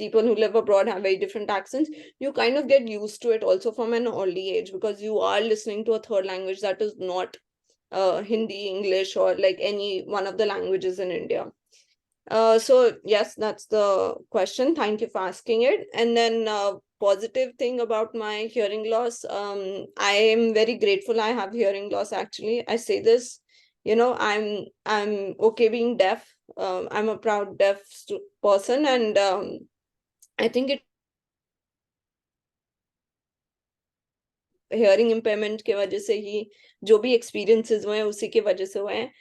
people who live abroad have very different accents, you kind of get used to it also from an early age, because you are listening to a third language that is not Hindi, English, or like any one of the languages in India. So yes, that's the question. Thank you for asking it. And then positive thing about my hearing loss, I am very grateful I have hearing loss. Actually, I say this, I'm okay being deaf. I'm a proud deaf person, and I think it hearing impairment के वजह से ही जो भी experiences हुए हैं उसी के वजह से हुए हैं.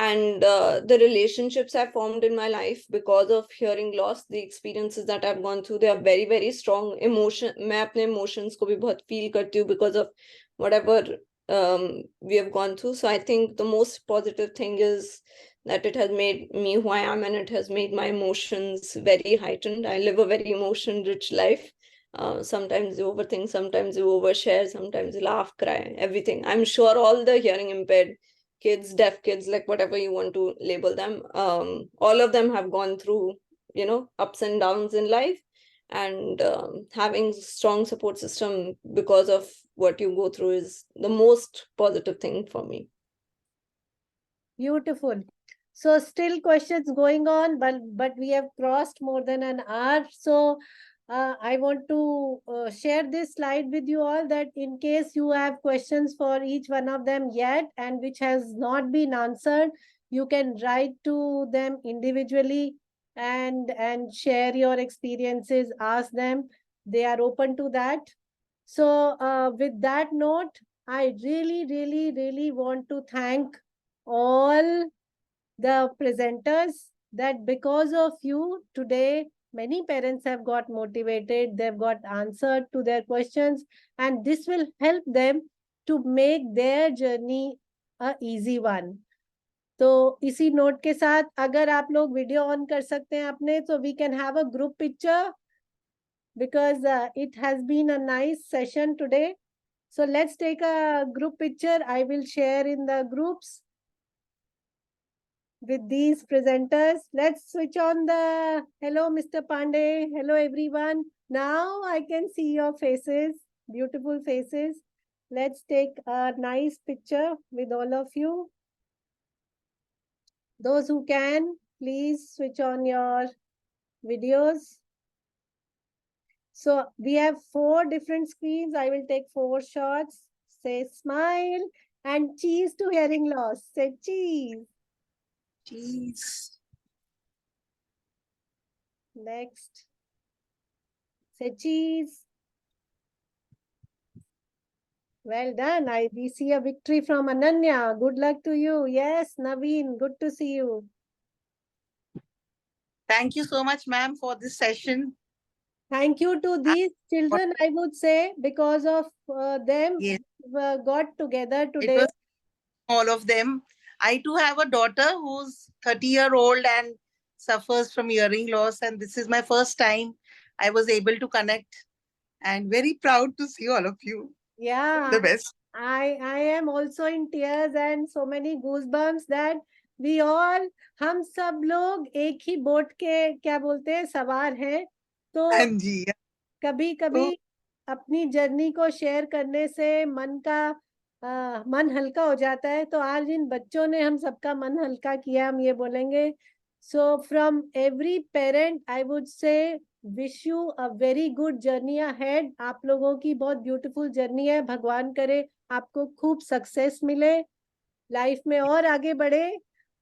And the relationships I formed in my life because of hearing loss, the experiences that I've gone through, they are very, very strong. मैं अपने emotions को भी बहुत feel करती हूँ because of whatever we have gone through. So I think the most positive thing is that it has made me who I am, and it has made my emotions very heightened. I live a very emotion-rich life. Sometimes you overthink, sometimes you overshare, sometimes you laugh, cry, everything. I'm sure all the hearing impaired kids, deaf kids, like whatever you want to label them. All of them have gone through, ups and downs in life, and having strong support system because of what you go through is the most positive thing for me. Beautiful. So still questions going on, but we have crossed more than an hour. So I want to share this slide with you all, that in case you have questions for each one of them yet and which has not been answered, you can write to them individually and share your experiences, ask them. They are open to that. So with that note, I really want to thank all the presenters, that because of you today, many parents have got motivated, they've got answered to their questions, and this will help them to make their journey a easy one. तो इसी note के साथ अगर आप लोग video on कर सकते हैं अपने, तो we can have a group picture, because it has been a nice session today. So let's take a group picture. I will share in the groups with these presenters. Let's switch on the, hello Mr. Pandey, hello everyone. Now I can see your faces, beautiful faces. Let's take a nice picture with all of you. Those who can, please switch on your videos. So we have 4 different screens. I will take 4 shots. Say smile and cheese to hearing loss. Say cheese. Cheese. Next. Say cheese. Well done. We see a victory from Ananya. Good luck to you. Yes, Naveen, good to see you. Thank you so much, ma'am, for this session. Thank you to these children, I would say, because of them, Yes. got together It today. was all of them. I too have a daughter who's 30-year-old and suffers from hearing loss. And this is my first time I was able to connect, and very proud to see all of you. Yeah, The best. I am also in tears and so many goosebumps that we all, हम सब लोग एक ही boat के क्या बोलते हैं सवार हैं, तो हाँ जी. कभी कभी अपनी जर्नी को शेयर करने से मन का मन हल्का हो जाता है. तो आज इन बच्चों ने हम सबका मन हल्का किया, हम ये बोलेंगे. So from every parent I would से wish you a very good journey ahead. आप लोगों की बहुत ब्यूटीफुल जर्नी है. भगवान करे आपको खूब सक्सेस मिले लाइफ में और आगे बढ़े,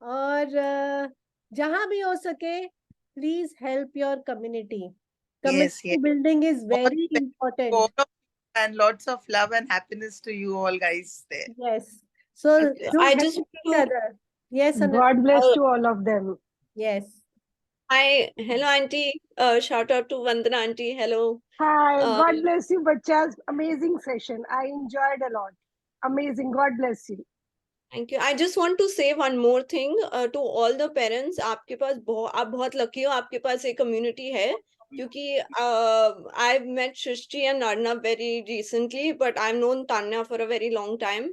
और जहां भी हो सके please help your community. Yes, Community yes. building is very important. All of you, and lots of love and happiness to you all guys there. Yes. So do I help just each want to- other. Yes, Anand. God bless to all of them. Yes. Hi, hello auntie. Shout out to Vandana auntie. Hello. Hi, God Um, bless you, bachas. Amazing session. I enjoyed a lot. Amazing. God bless you. Thank you. I just want to say one more thing to all the parents. आपके पास आप बहुत lucky हो, आपके पास एक community है. क्योंकि I've met Shrishti and Arnab very recently, but I've known Tanya for a very long time.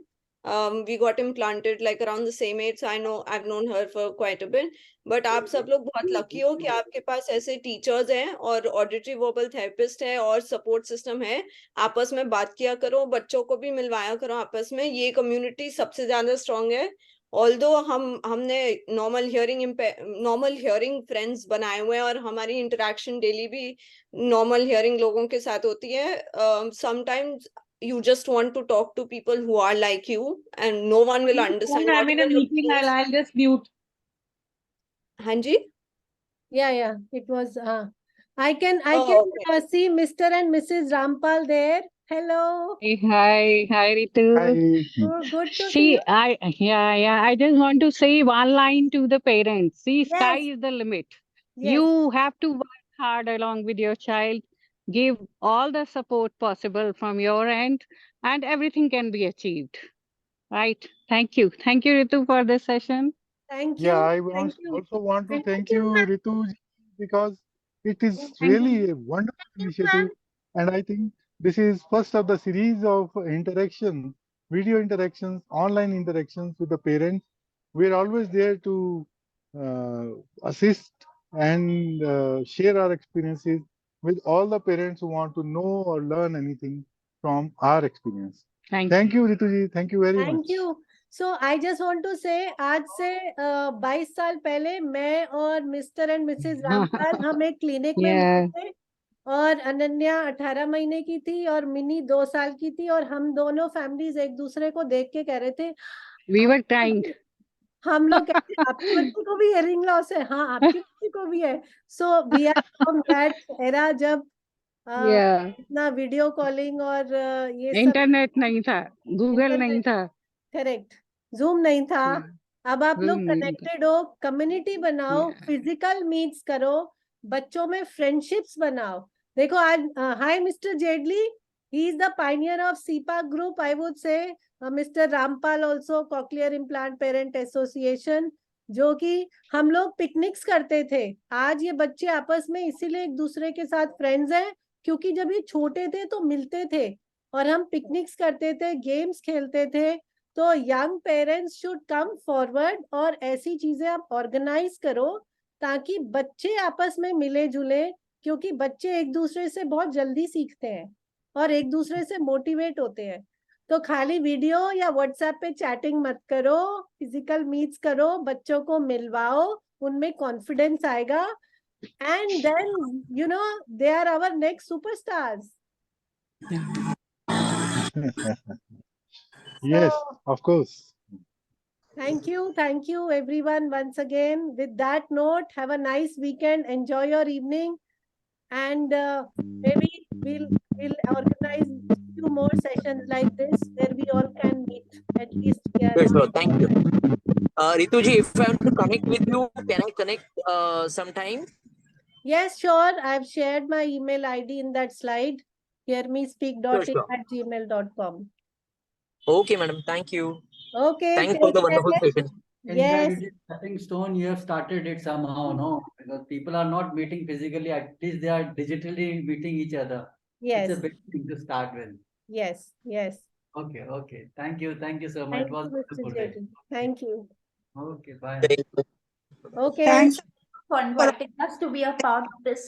We got implanted like around the same age, so I've known her for quite a bit. But आप सब लोग बहुत lucky हो कि आपके पास ऐसे teachers हैं और auditory verbal therapist है और support system है. आपस में बात किया करो, बच्चों को भी मिलवाया करो आपस में. ये कम्युनिटी सबसे ज्यादा स्ट्रांग है. ऑल्दो हमने नॉर्मल हियरिंग फ्रेंड्स बनाए हुए हैं और हमारी इंटरेक्शन डेली भी नॉर्मल हियरिंग लोगों के साथ होती है. Sometimes you just want to talk to people who are like you and no one will understand. I'm in a meeting. I'll just mute. हाँ जी. Yeah. It was. I can okay. see Mr. and Mrs. Rampal there. Hello. Hi, Ritu. Good to see you. I just want to say one line to the parents. See, sky Yes. is the limit. Yes. You have to work hard along with your child, give all the support possible from your end, and everything can be achieved. Right? Thank you. Thank you, Ritu, for this session. Thank you. Yeah, I Thank you. also want to And thank you, Ritu, because it is really a wonderful initiative. And I think this is first of the series of interaction video interactions, online interactions with the parents. We're always there to assist and share our experiences with all the parents who want to know or learn anything from our experience. Thank you, Rituji. Thank you very much. Thank you. So I just want to say, आज से 22 साल पहले मैं और mister and Mrs Rampal हम एक clinic में मिले थे और अनन्या 18 महीने की थी और मिनी 2 साल की थी और हम दोनों फैमिलीज एक दूसरे को देख के कह रहे थे We were trying. हम लोग कहते हैं आपके बच्चे को भी हियरिंग लॉस है, हाँ आपके बच्चे को भी है. So we are from that era जब इतना वीडियो कॉलिंग और ये सब इंटरनेट नहीं था, गूगल नहीं था. करेक्ट, जूम नहीं था. अब आप लोग Zoom नहीं था. कनेक्टेड हो, कम्युनिटी बनाओ, फिजिकल मीट्स करो, बच्चों में फ्रेंडशिप्स बनाओ. देखो आज हाय मिस्टर जेडली, he is the pioneer of CIPA group. I would say mister Rampal also cochlear implant parent association, जो कि हम लोग पिकनिक्स करते थे. आज ये बच्चे आपस में इसीलिए एक दूसरे के साथ फ्रेंड्स हैं क्योंकि जब ये छोटे थे तो मिलते थे और हम पिकनिक्स करते थे, गेम्स खेलते थे. तो young parents should come forward और ऐसी चीजें आप ऑर्गेनाइज करो ताकि बच्चे आपस में मिले जुले, क्योंकि बच्चे एक दूसरे से बहुत जल्दी सीखते हैं और एक दूसरे से मोटिवेट होते हैं. तो खाली वीडियो या व्हाट्सएप पे चैटिंग मत करो, फिजिकल मीट्स करो, बच्चों को मिलवाओ, उनमें कॉन्फिडेंस आएगा and then you know they are our next superstars. Yes, of course. Thank you everyone once again. With that note, have a nice weekend, enjoy your evening, and maybe we'll organize a few more sessions like this where we all can meet at least here. Yes, sir. Thank you. Rituji, if I want to connect with you, can I connect sometime? Yes, sure. I've shared my email ID in that slide. hearmespeak.in@gmail.com. Okay, madam. Thank you. Okay. Thanks for the wonderful session. Yes. Stepping stone, you have started it somehow, no? Because people are not meeting physically, at least they are digitally meeting each other. Yes. It's a big thing to start with. Yes. Okay. Thank you so much. Thank It was you, Mr. wonderful day. Jayden. Thank you. Okay, bye. Okay. Thanks for inviting us to be a part of this.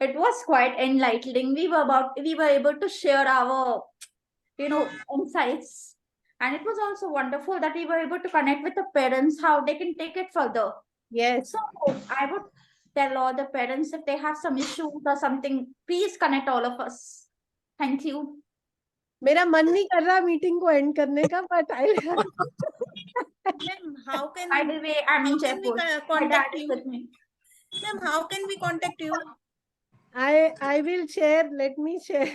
It was quite enlightening. We were able to share our, insights. And it was also wonderful that we were able to connect with the parents, how they can take it further. Yes. So I would tell all the parents if they have some issues or something, please connect all of us. Thank you. मेरा मन नहीं कर रहा meeting को and करने का, but I Ma'am, how can By the way, I'm in how can we Jaipur. My contact dad is you? with me. Ma'am, how can we contact you? I will share. Let me share.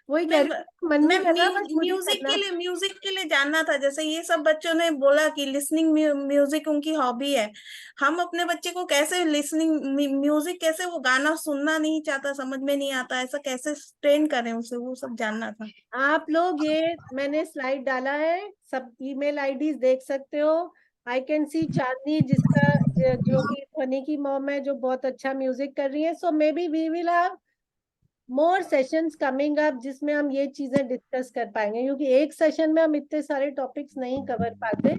वही कह रही हूँ, मन नहीं कर रहा, बस मुझे म्यूजिक के लिए जानना था. जैसे ये सब बच्चों ने बोला कि लिसनिंग म्यूजिक उनकी हॉबी है. हम अपने बच्चे को कैसे लिसनिंग म्यूजिक, कैसे वो गाना सुनना नहीं चाहता, समझ में नहीं आता, ऐसा कैसे ट्रेन करें उसे, वो सब जानना था. आप लोग ये मैंने स्लाइड डाला है, सब ईमेल आईडीज देख सकते हो. आई कैन सी चांदनी, जो कि ध्वनि की मॉम है, जो बहुत अच्छा म्यूजिक कर रही है. So maybe we will have more sessions coming up जिसमें हम ये चीजें डिस्कस कर पाएंगे, क्योंकि एक सेशन में हम इतने सारे टॉपिक्स नहीं कवर पाते.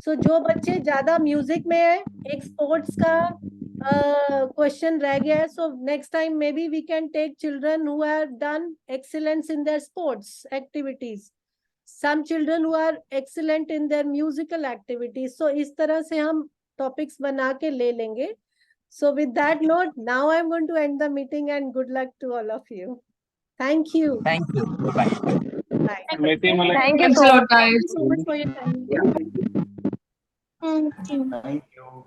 सो जो बच्चे ज्यादा म्यूजिक में है, एक स्पोर्ट्स का क्वेश्चन रह गया है. So next time maybe we can take children who have done excellence in their sports activities, some children who are excellent in their musical activities. So इस तरह से हम topics बना के ले लेंगे. So with that note, now I'm going to end the meeting and good luck to all of you. Thank you. Thank you. Bye. Bye. Thank you Thanks a lot, guys. so much for your time. Thank you.